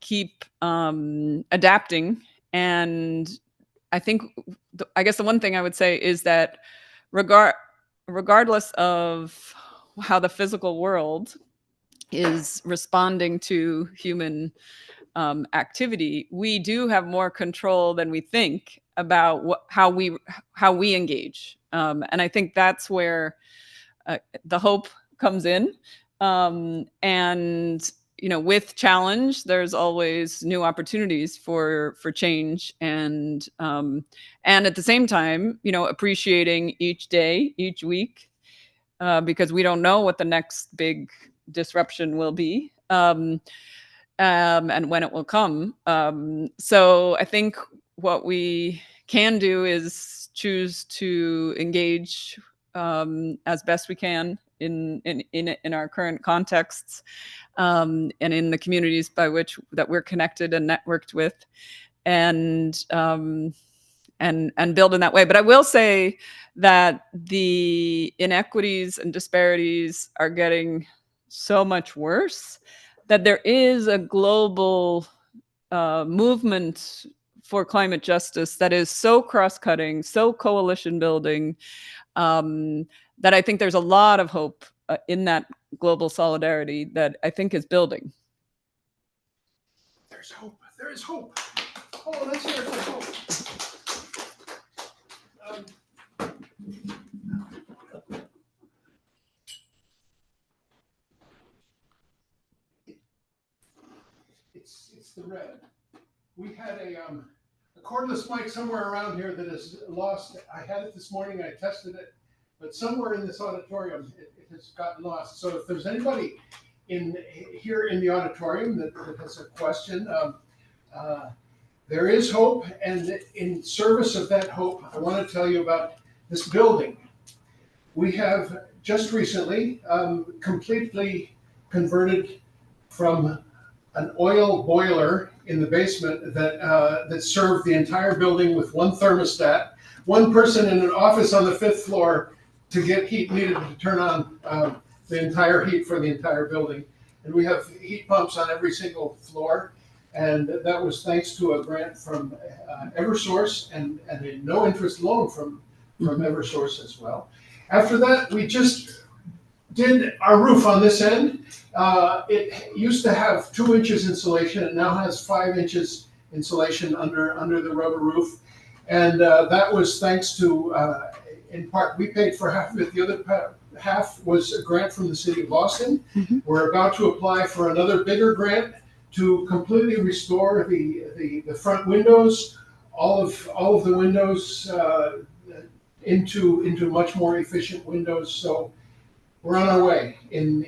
keep adapting. And I think, I guess the one thing I would say is that regardless of how the physical world is responding to human activity, we do have more control than we think about how we engage, and I think that's where the hope comes in. And you know, with challenge, there's always new opportunities for change, and at the same time, you know, appreciating each day, each week, because we don't know what the next big disruption will be. And when it will come. So I think what we can do is choose to engage as best we can in our current contexts, and in the communities by which that we're connected and networked with, and build in that way. But I will say that the inequities and disparities are getting so much worse that there is a global movement for climate justice that is so cross-cutting, so coalition building, that I think there's a lot of hope in that global solidarity that I think is building.
There's hope. There is hope. Oh, let's hear it for hope. It's the red. We had a cordless mic somewhere around here that is lost. I had it this morning. I tested it, but somewhere in this auditorium it has gotten lost. So if there's anybody here in the auditorium that has a question, there is hope, and in service of that hope, I want to tell you about this building. We have just recently completely converted from an oil boiler in the basement that served the entire building with one thermostat, one person in an office on the 5th floor to get heat needed to turn on the entire heat for the entire building. And we have heat pumps on every single floor. And that was thanks to a grant from Eversource and a no interest loan from Eversource as well. After that, we just did our roof on this end. It used to have 2 inches insulation. It now has 5 inches insulation under the rubber roof. And that was thanks to, in part, we paid for half of it. The other half was a grant from the city of Boston. Mm-hmm. We're about to apply for another bigger grant to completely restore the front windows, all of the windows into much more efficient windows. So we're on our way in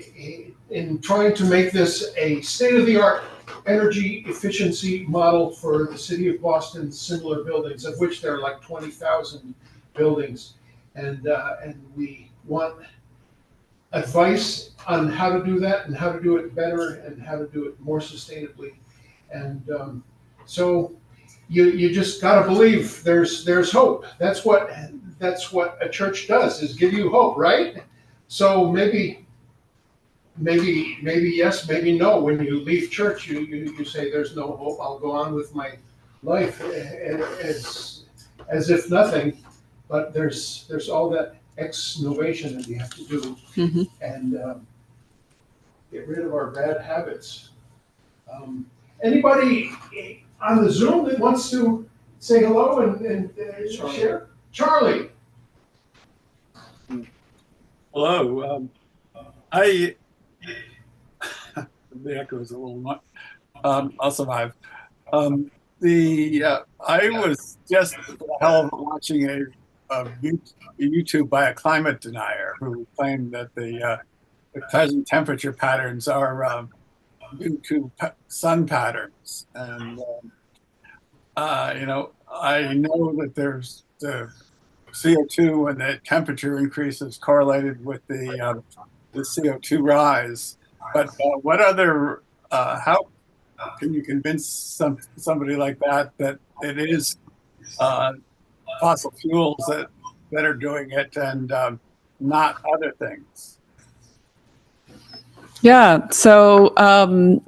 trying to make this a state-of-the-art energy efficiency model for the city of Boston's similar buildings, of which there are like 20,000 buildings, and we want advice on how to do that and how to do it better and how to do it more sustainably. And so you just got to believe there's hope. That's what a church does, is give you hope, right? So maybe maybe yes, maybe no. When you leave church, you say there's no hope. I'll go on with my life as if nothing. But there's all that exnovation that we have to do and get rid of our bad habits. Anybody on the Zoom that wants to say hello and share? Charlie.
Hello. I the echo is a little much. I'll survive. I was just for the hell of it watching a YouTube by a climate denier who claimed that the present temperature patterns are due to sun patterns, and you know, I know that there's the CO2 and the temperature increase is correlated with the CO2 rise. But what other, how can you convince somebody like that it is fossil fuels that are doing it and not other things?
Yeah, so I'm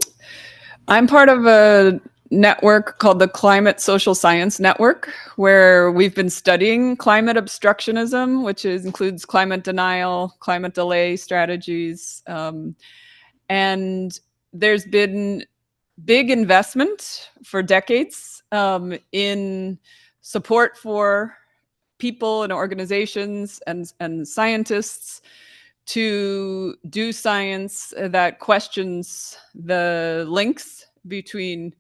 part of a network called the Climate Social Science Network, where we've been studying climate obstructionism, which includes climate denial, climate delay strategies. And there's been big investment for decades in support for people and organizations and scientists to do science that questions the links between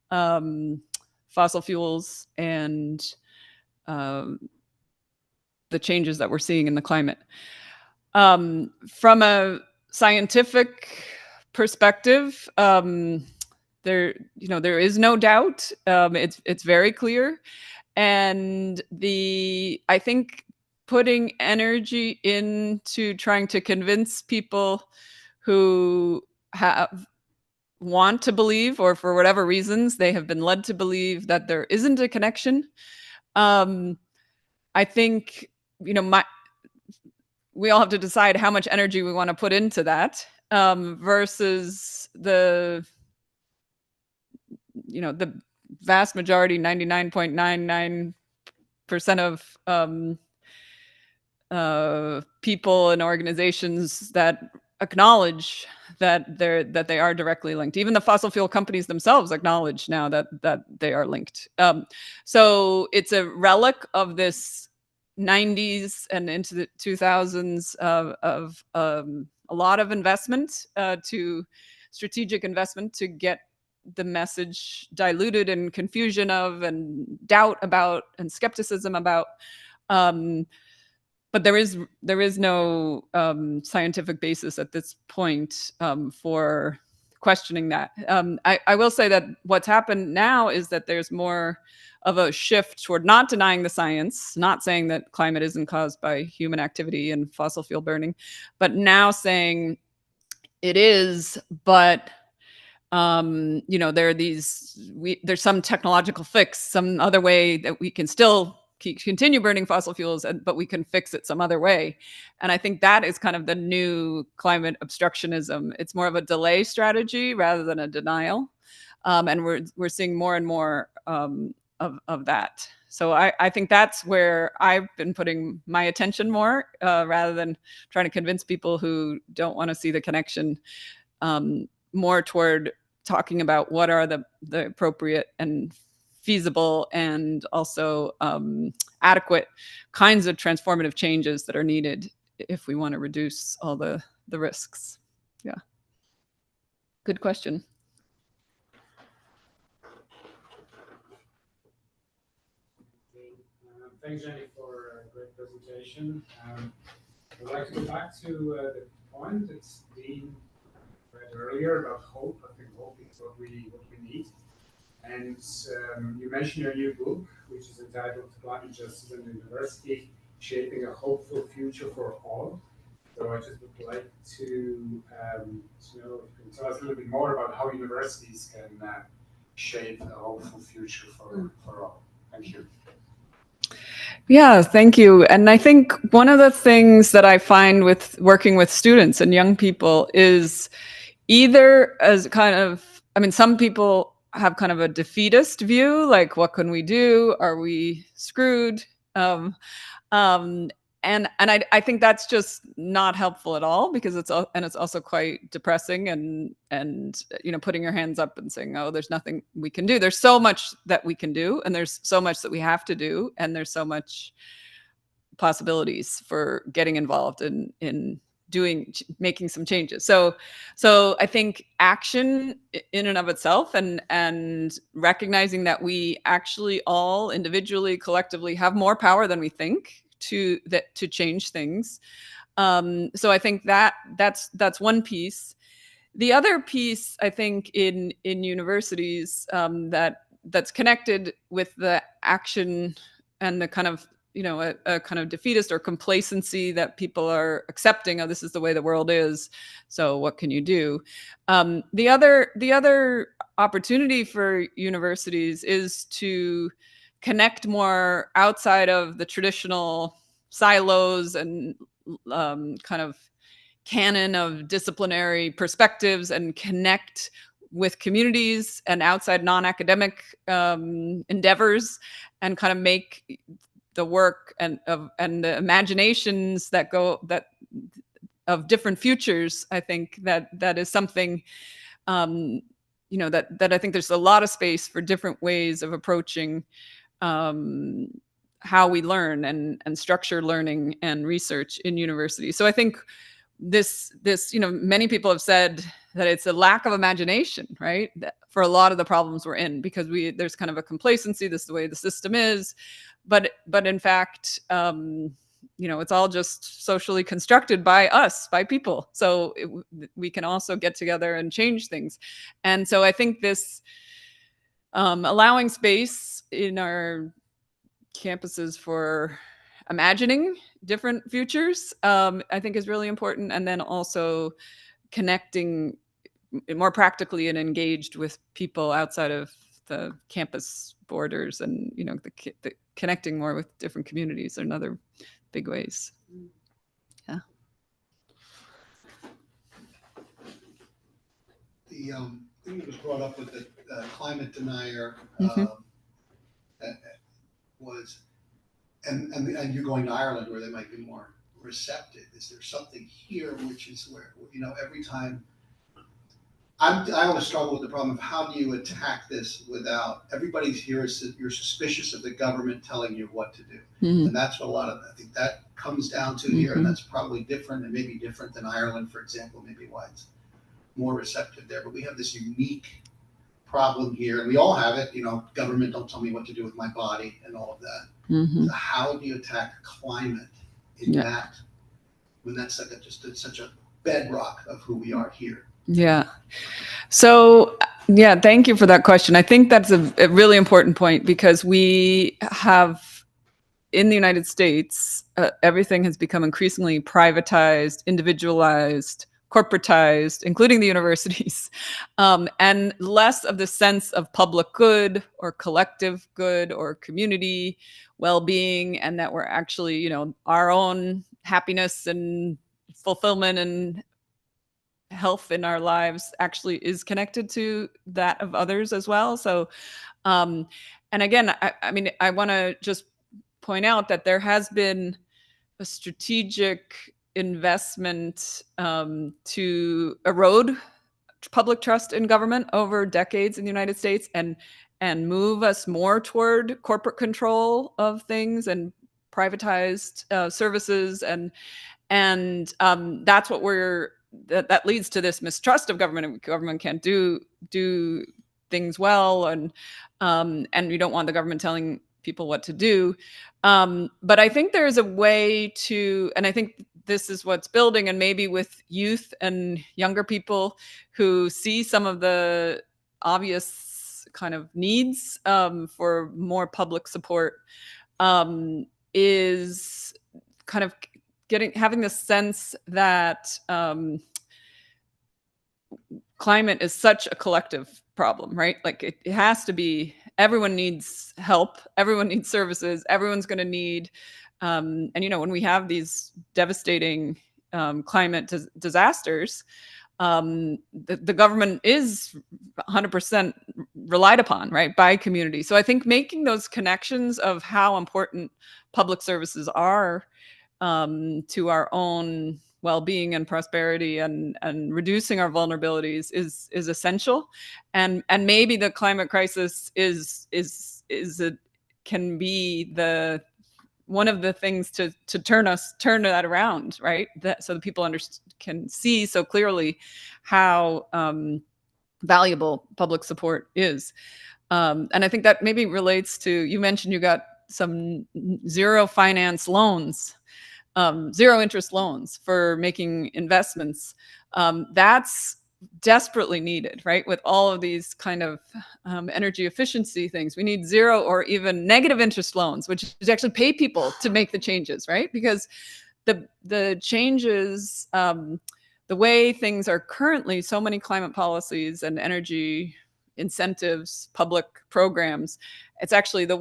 fossil fuels and the changes that we're seeing in the climate. From a scientific perspective, there is no doubt. It's very clear, and I think putting energy into trying to convince people who want to believe, or for whatever reasons they have been led to believe, that there isn't a connection. I think we all have to decide how much energy we want to put into that versus the vast majority, 99.99% of people and organizations that acknowledge that they are directly linked. Even the fossil fuel companies themselves acknowledge now that they are linked. So it's a relic of this 90s and into the 2000s of a lot of investment, to strategic investment, to get the message diluted, and confusion of, and doubt about, and skepticism about. But there is no scientific basis at this point for questioning that. I will say that what's happened now is that there's more of a shift toward not denying the science, not saying that climate isn't caused by human activity and fossil fuel burning, but now saying it is, but there are there's some technological fix, some other way that we can still continue burning fossil fuels, but we can fix it some other way. And I think that is kind of the new climate obstructionism. It's more of a delay strategy rather than a denial. And we're seeing more and more of that. So I think that's where I've been putting my attention more, rather than trying to convince people who don't want to see the connection, more toward talking about what are the appropriate and feasible and also adequate kinds of transformative changes that are needed if we want to reduce all the risks. Yeah. Good question.
Thanks, Jennie, for a great presentation. I'd like to go back to the point that's been read earlier about hope. I think hope is what we need. And you mentioned your new book, which is entitled Climate Justice and University, Shaping a Hopeful Future for All. So I just would like to know if you can tell us a little bit more about how universities can shape a hopeful future for all. Thank you.
Yeah, thank you. And I think one of the things that I find with working with students and young people is either as kind of, I mean, some people have kind of a defeatist view, like, what can we do? Are we screwed? Um, um, and I think that's just not helpful at all, because it's also quite depressing, and putting your hands up and saying, oh, there's nothing we can do. There's so much that we can do, and there's so much that we have to do, and there's so much possibilities for getting involved in making some changes. So I think action in and of itself, and recognizing that we actually all individually, collectively have more power than we think to change things. So I think that's one piece. The other piece, I think, in universities, that's connected with the action and the kind of a kind of defeatist or complacency that people are accepting, oh, this is the way the world is, so what can you do? The other opportunity for universities is to connect more outside of the traditional silos and kind of canon of disciplinary perspectives, and connect with communities and outside non-academic endeavors, and kind of make the work and the imaginations that of different futures. I think that is something that I think there's a lot of space for different ways of approaching how we learn and structure learning and research in universities. So I think this many people have said that it's a lack of imagination, right, for a lot of the problems we're in, because there's kind of a complacency, this is the way the system is, but in fact it's all just socially constructed by us, by people. So we can also get together and change things. And so I think this allowing space in our campuses for imagining different futures, I think is really important. And then also connecting more practically and engaged with people outside of the campus borders, and the connecting more with different communities are another big ways. Yeah.
The thing that was brought up with the climate denier was, and you're going to Ireland where they might be more receptive. Is there something here which is where every time I always struggle with the problem of how do you attack this without everybody's here is you're suspicious of the government telling you what to do. And that's what I think that comes down to here, and that's probably different, and maybe different than Ireland, for example, maybe why it's more receptive there. But we have this unique problem here, and we all have it, government don't tell me what to do with my body and all of that. So how do you attack climate in that, when that's like it's such a bedrock of who we are here?
Yeah. So, thank you for that question. I think that's a really important point, because we have, in the United States, everything has become increasingly privatized, individualized, corporatized, including the universities, and less of the sense of public good or collective good or community well-being, and that we're actually, our own happiness and fulfillment and health in our lives actually is connected to that of others as well. So, and again, I mean, I want to just point out that there has been a strategic investment to erode public trust in government over decades in the United States, and move us more toward corporate control of things and privatized services, and that's what that leads to this mistrust of government. Government can't do things well, and we don't want the government telling people what to do. But I think there's a way to, and I think this is what's building, and maybe with youth and younger people who see some of the obvious kind of needs for more public support, is kind of having the sense that climate is such a collective problem, right? Like it has to be, everyone needs help, everyone needs services, everyone's going to need, and when we have these devastating climate disasters, the government is 100% relied upon, right, by community. So I think making those connections of how important public services are to our own well-being and prosperity and reducing our vulnerabilities is essential. And maybe the climate crisis can be one of the things to turn that around, right? So that people can see so clearly how valuable public support is. And I think that maybe relates to, you mentioned you got some zero interest loans for making investments. That's desperately needed, right? With all of these kind of energy efficiency things, we need zero or even negative interest loans, which is actually pay people to make the changes, right? Because the changes, the way things are currently, so many climate policies and energy incentives, public programs, it's actually the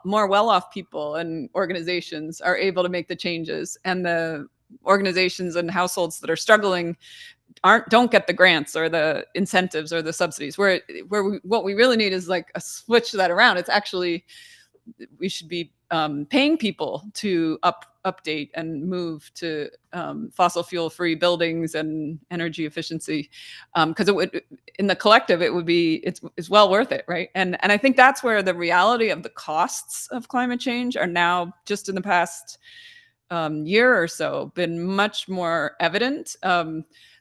more well-off people and organizations are able to make the changes, and the organizations and households that are struggling don't get the grants or the incentives or the subsidies. What we really need is like a switch that around. It's actually, we should be paying people to update and move to fossil fuel free buildings and energy efficiency, because it would, in the collective, it's well worth it, right? And I think that's where the reality of the costs of climate change are now, just in the past year or so, been much more evident.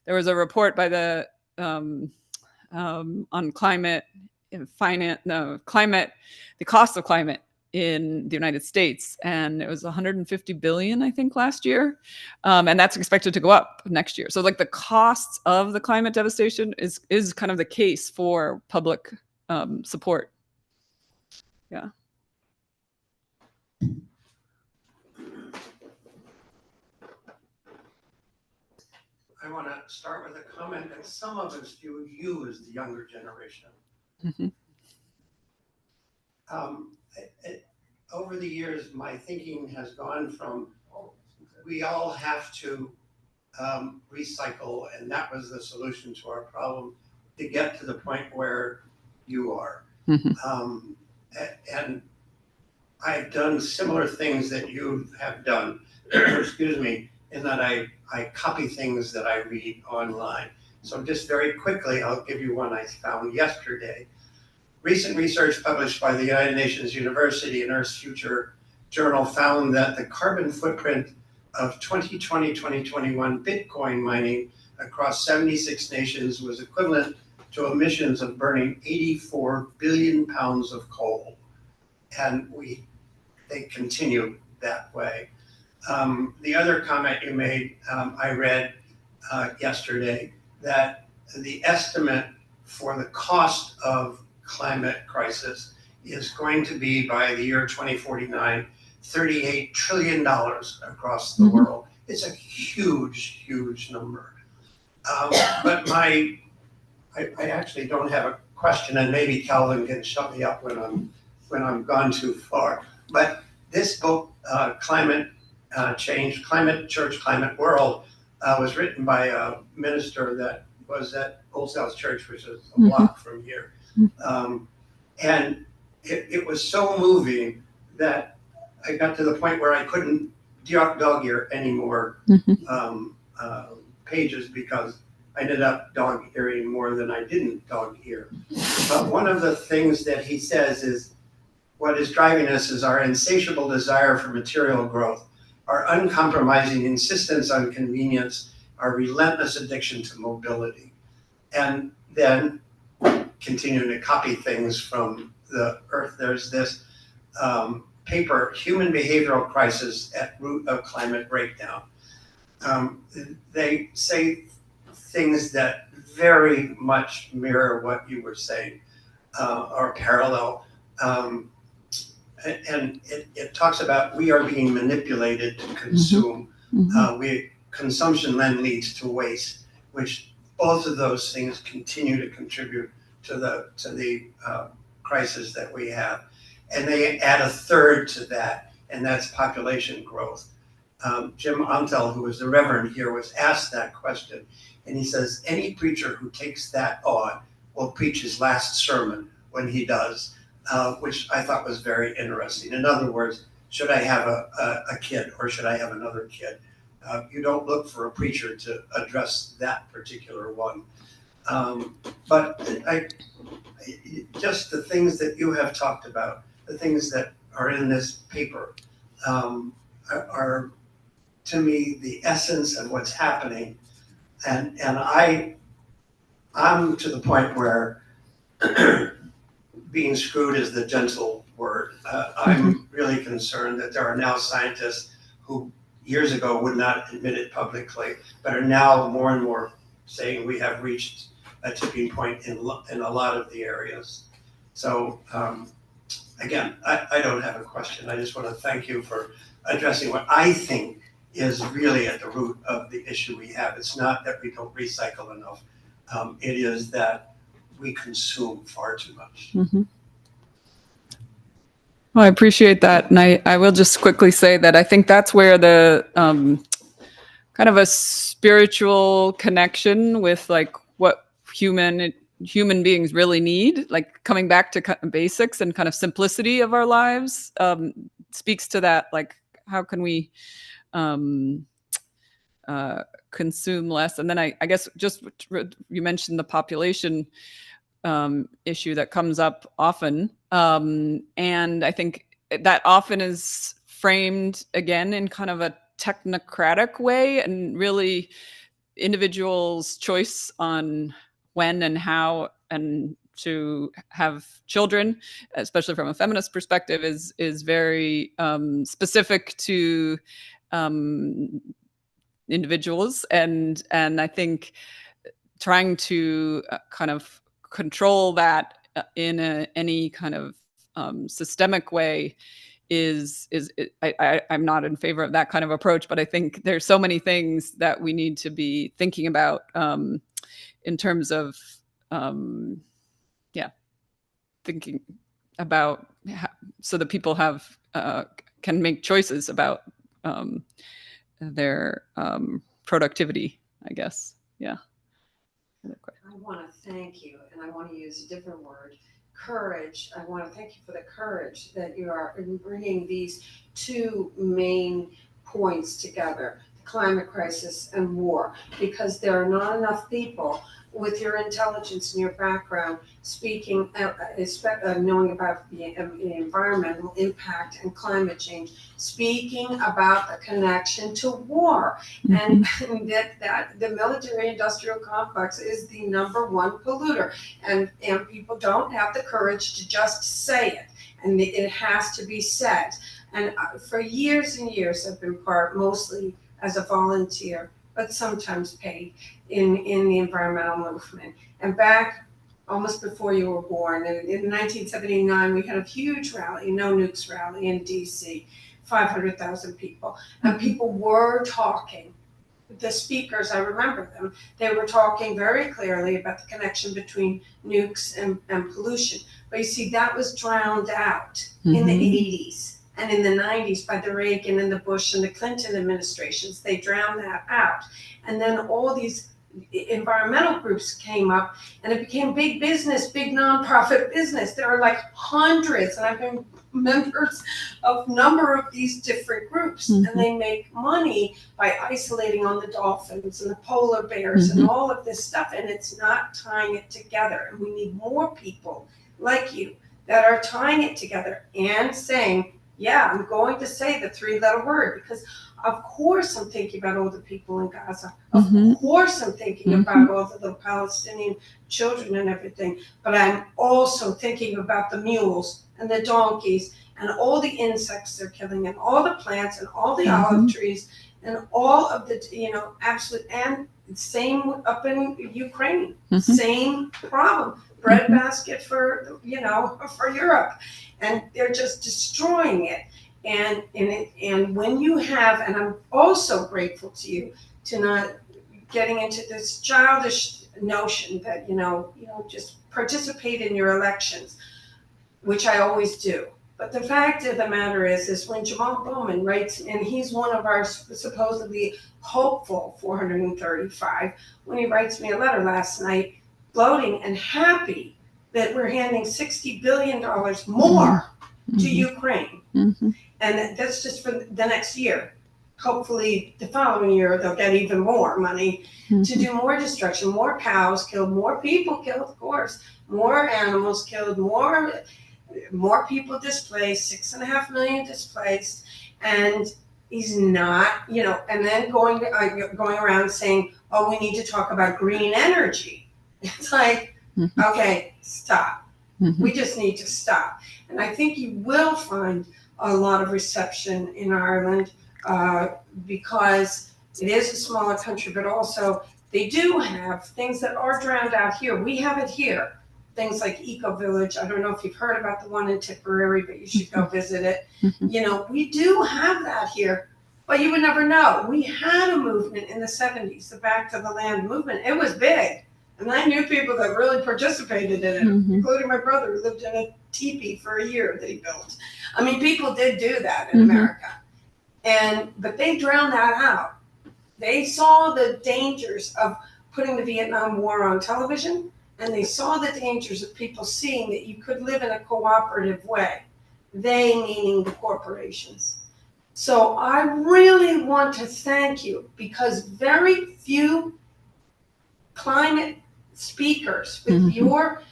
There was a report by the on climate finance, the cost of climate in the United States, and it was 150 billion, I think, last year, and that's expected to go up next year. So like the costs of the climate devastation is kind of the case for public support. Yeah.
I want to start with a comment that some of us view you as the younger generation.
Mm-hmm.
Over the years, my thinking has gone from, we all have to recycle, and that was the solution to our problem, to get to the point where you are.
Mm-hmm.
And I've done similar things that you have done, excuse me, in that I copy things that I read online. So just very quickly, I'll give you one I found yesterday. Recent research published by the United Nations University and Earth's Future journal found that the carbon footprint of 2020-2021 Bitcoin mining across 76 nations was equivalent to emissions of burning 84 billion pounds of coal. And they continue that way. The other comment you made, I read yesterday, that the estimate for the cost of climate crisis is going to be, by the year 2049, $38 trillion across the world. It's a huge, huge number. But I actually don't have a question, and maybe Calvin can shut me up when I'm gone too far. But this book, Climate Change, Climate Church, Climate World, was written by a minister that was at Old South Church, which is a block from here. And it was so moving that I got to the point where I couldn't dog ear anymore pages, because I ended up dog earing more than I didn't dog ear. But one of the things that he says is, what is driving us is our insatiable desire for material growth, our uncompromising insistence on convenience, our relentless addiction to mobility. And then, continuing to copy things from the Earth, there's this paper, Human Behavioral Crisis at Root of Climate Breakdown. They say things that very much mirror what you were saying, or parallel. And it talks about, we are being manipulated to consume. Consumption then leads to waste, which both of those things continue to contribute to the crisis that we have, and they add a third to that, and that's population growth. Jim Ontel, who was the Reverend here, was asked that question, and he says any preacher who takes that on will preach his last sermon when he does, which I thought was very interesting. In other words, should I have a kid or should I have another kid? You don't look for a preacher to address that particular one. But just the things that you have talked about, the things that are in this paper, are to me the essence of what's happening. And I'm to the point where being screwed is the gentle word. I'm really concerned that there are now scientists who years ago would not admit it publicly, but are now more and more saying we have reached a tipping point in a lot of the areas. So again, I don't have a question. I just want to thank you for addressing what I think is really at the root of the issue we have. It's not that we don't recycle enough. It is that we consume far too much.
Mm-hmm. Well, I appreciate that. And I will just quickly say that I think that's where the kind of a spiritual connection with like what human beings really need, like coming back to kind of basics and kind of simplicity of our lives, speaks to that. Like, how can we consume less? And then I guess just you mentioned the population issue that comes up often. And I think that often is framed again in kind of a technocratic way, and really individuals' choice on when and how and to have children, especially from a feminist perspective, is very specific to individuals. And I think trying to kind of control that in any kind of systemic way I'm not in favor of that kind of approach, but I think there's so many things that we need to be thinking about in terms of thinking about so that people have can make choices about their productivity, I guess. Yeah.
I want to thank you, and I want to use a different word, courage. I want to thank you for the courage that you are in bringing these two main points together, the climate crisis and war, because there are not enough people with your intelligence and your background speaking, knowing about the environmental impact and climate change, speaking about the connection to war, and that the military-industrial complex is the #1 polluter, and people don't have the courage to just say it, and it has to be said. And for years and years, I've been part, mostly as a volunteer, but sometimes paid, in the environmental movement. And back almost before you were born, in 1979, we had a huge rally, No Nukes rally in DC, 500,000 people. And people were talking, the speakers, I remember them, they were talking very clearly about the connection between nukes and pollution. But you see, that was drowned out in the 80s. And in the 90s by the Reagan and the Bush and the Clinton administrations, they drowned that out. And then all these environmental groups came up, and it became big business, big nonprofit business. There are like hundreds, and I've been members of a number of these different groups, and they make money by isolating on the dolphins and the polar bears and all of this stuff, and it's not tying it together. And we need more people like you that are tying it together and saying, yeah, I'm going to say the 3-letter word, because of course I'm thinking about all the people in Gaza. Of course I'm thinking about all the Palestinian children and everything. But I'm also thinking about the mules and the donkeys and all the insects they're killing and all the plants and all the olive trees and all of the, absolute, and same up in Ukraine, same problem. Breadbasket for, for Europe. And they're just destroying it. And when you have, and I'm also grateful to you to not getting into this childish notion that, just participate in your elections, which I always do. But the fact of the matter is when Jamal Bowman writes, and he's one of our supposedly hopeful 435, when he writes me a letter last night, gloating and happy that we're handing $60 billion more to Ukraine. And that's just for the next year. Hopefully the following year they'll get even more money to do more destruction, more cows killed, more people killed, of course, more animals killed, more people displaced, 6.5 million displaced, and he's not, and then going around saying, oh, we need to talk about green energy. It's like, okay, stop. We just need to stop. And I think you will find a lot of reception in Ireland because it is a smaller country, but also they do have things that are drowned out here. We have it here. Things like Eco Village. I don't know if you've heard about the one in Tipperary, but you should go visit it. We do have that here, but you would never know. We had a movement in the 70s, the Back to the Land movement. It was big. And I knew people that really participated in it, including my brother who lived in a teepee for a year that he built. I mean, people did do that in America. But they drowned that out. They saw the dangers of putting the Vietnam War on television, and they saw the dangers of people seeing that you could live in a cooperative way. They meaning the corporations. So I really want to thank you because very few climate speakers with your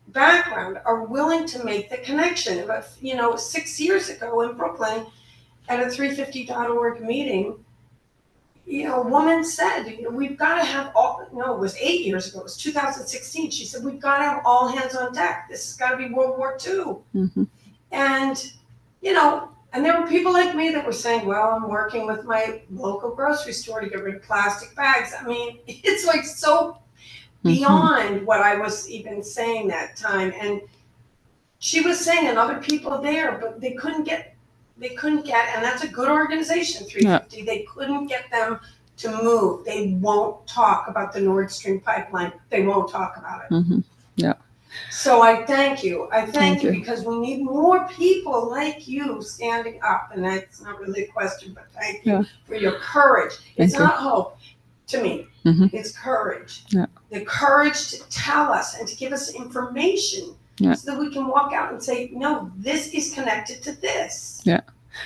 background are willing to make the connection. But 6 years ago in Brooklyn at a 350.org meeting, a woman said, we've got to have it was 8 years ago, it was 2016. She said, we've got to have all hands on deck. This has got to be World War II. And, and there were people like me that were saying, well, I'm working with my local grocery store to get rid of plastic bags. I mean, it's like so beyond what I was even saying that time. And she was saying, and other people there, but they couldn't get, and that's a good organization, 350. They couldn't get them to move. They won't talk about the Nord Stream pipeline. They won't talk about it. So I thank you. I thank you because we need more people like you standing up. And that's not really a question, but thank you for your courage. It's not hope to me. It's courage. The courage to tell us and to give us information so that we can walk out and say, no, this is connected to this.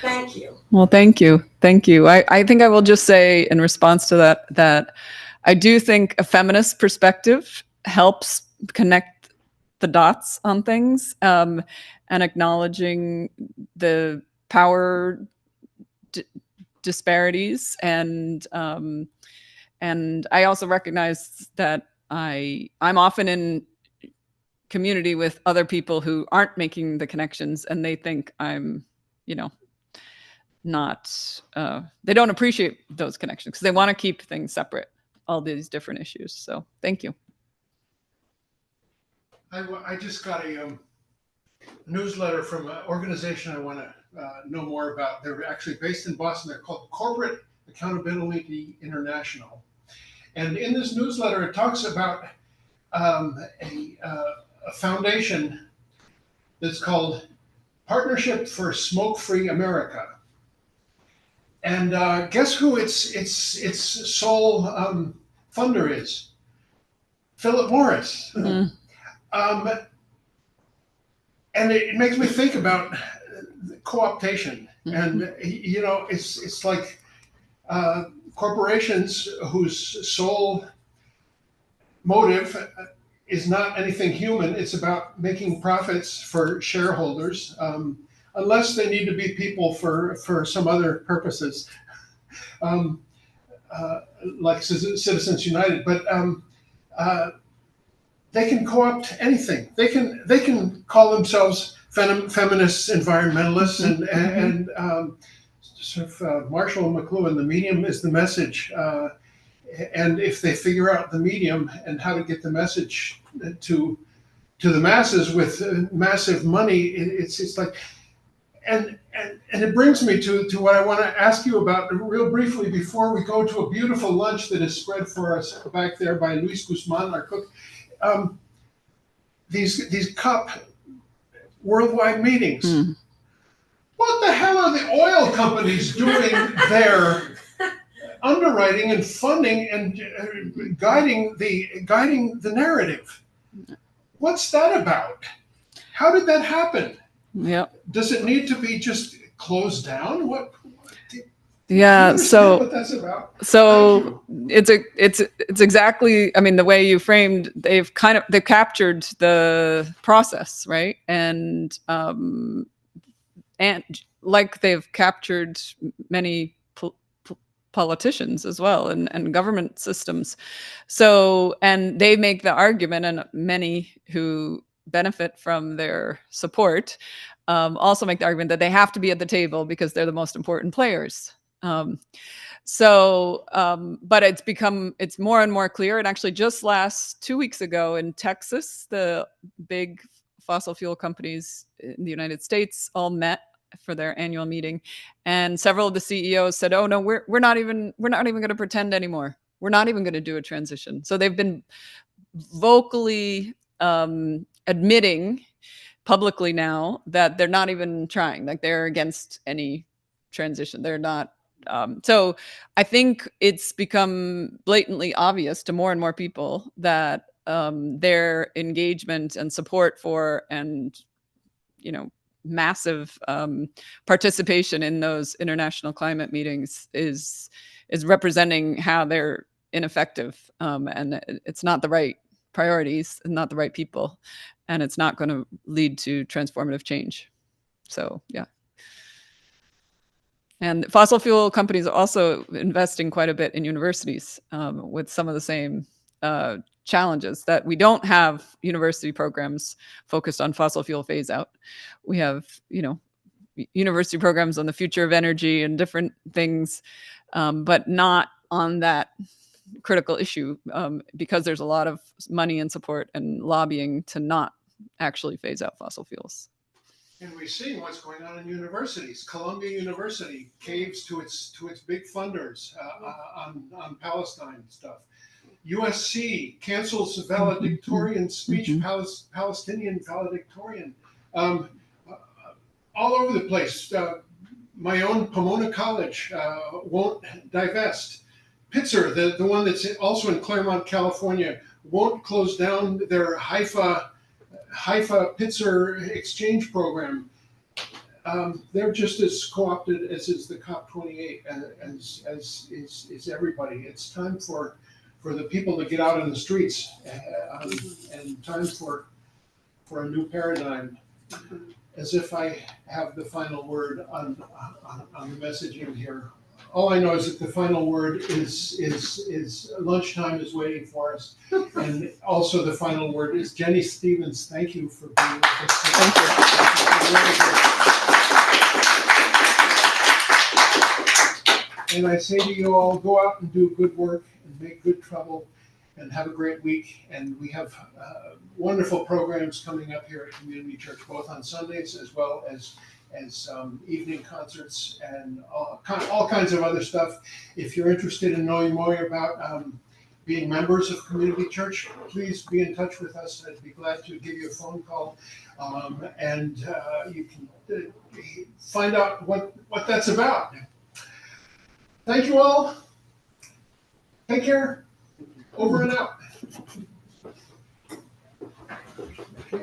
Thank you.
Well, thank you. Thank you. I think I will just say in response to that I do think a feminist perspective helps connect the dots on things and acknowledging the power disparities. And I also recognize that I'm often in community with other people who aren't making the connections and they think I'm, not, they don't appreciate those connections because they want to keep things separate, all these different issues. So thank you.
I just got a newsletter from an organization I want to know more about. They're actually based in Boston. They're called Corporate Accountability International. And in this newsletter, it talks about a foundation that's called Partnership for Smoke-Free America. And guess who its sole funder is? Philip Morris. And it makes me think about co-optation. And it's like corporations whose sole motive is not anything human. It's about making profits for shareholders. Unless they need to be people for some other purposes, like Citizens United. But they can co-opt anything. They can call themselves feminists, environmentalists, and sort of Marshall McLuhan. The medium is the message, and if they figure out the medium and how to get the message to the masses with massive money, it's like. And it brings me to what I want to ask you about real briefly before we go to a beautiful lunch that is spread for us back there by Luis Guzman, our cook. these COP worldwide meetings. What the hell are the oil companies doing there, underwriting and funding and guiding the narrative? What's that about? How did that happen?
Yeah.
Does it need to be just closed down? What
Yeah. So
what that's about?
So it's exactly, I mean, the way you framed, they've captured the process, right? And like they've captured many politicians as well, and government systems. So, and they make the argument, and many who benefit from their support also make the argument that they have to be at the table because they're the most important players. But it's more and more clear. And actually just 2 weeks ago in Texas, the big fossil fuel companies in the United States all met for their annual meeting. And several of the CEOs said, oh no, we're not even going to pretend anymore. We're not even going to do a transition. So they've been vocally admitting publicly now that they're not even trying, like they're against any transition. They're not. So I think it's become blatantly obvious to more and more people that their engagement and support for, and massive participation in those international climate meetings is representing how they're ineffective, and it's not the right priorities and not the right people, and it's not going to lead to transformative change. So yeah. And fossil fuel companies are also investing quite a bit in universities with some of the same challenges, that we don't have university programs focused on fossil fuel phase out. We have, university programs on the future of energy and different things, but not on that critical issue, because there's a lot of money and support and lobbying to not actually phase out fossil fuels.
And we're seeing what's going on in universities. Columbia University caves to its big funders on Palestine stuff. USC cancels valedictorian speech, Palestinian valedictorian. All over the place. My own Pomona College won't divest. Pitzer, the one that's also in Claremont, California, won't close down their Haifa Pitzer exchange program. They're just as co-opted as is the COP28, as is everybody. It's time for the people to get out in the streets, and time for a new paradigm. As if I have the final word on the messaging here. All I know is that the final word is lunchtime is waiting for us, and also the final word is Jennie Stevens. Thank you for being with us.
Thank you.
And I say to you all, go out and do good work and make good trouble, and have a great week. And we have wonderful programs coming up here at Community Church, both on Sundays as well as evening concerts and all kinds of other stuff. If you're interested in knowing more about being members of Community Church, please be in touch with us. I'd be glad to give you a phone call, and you can find out what that's about. Thank you all. Take care. Over and out.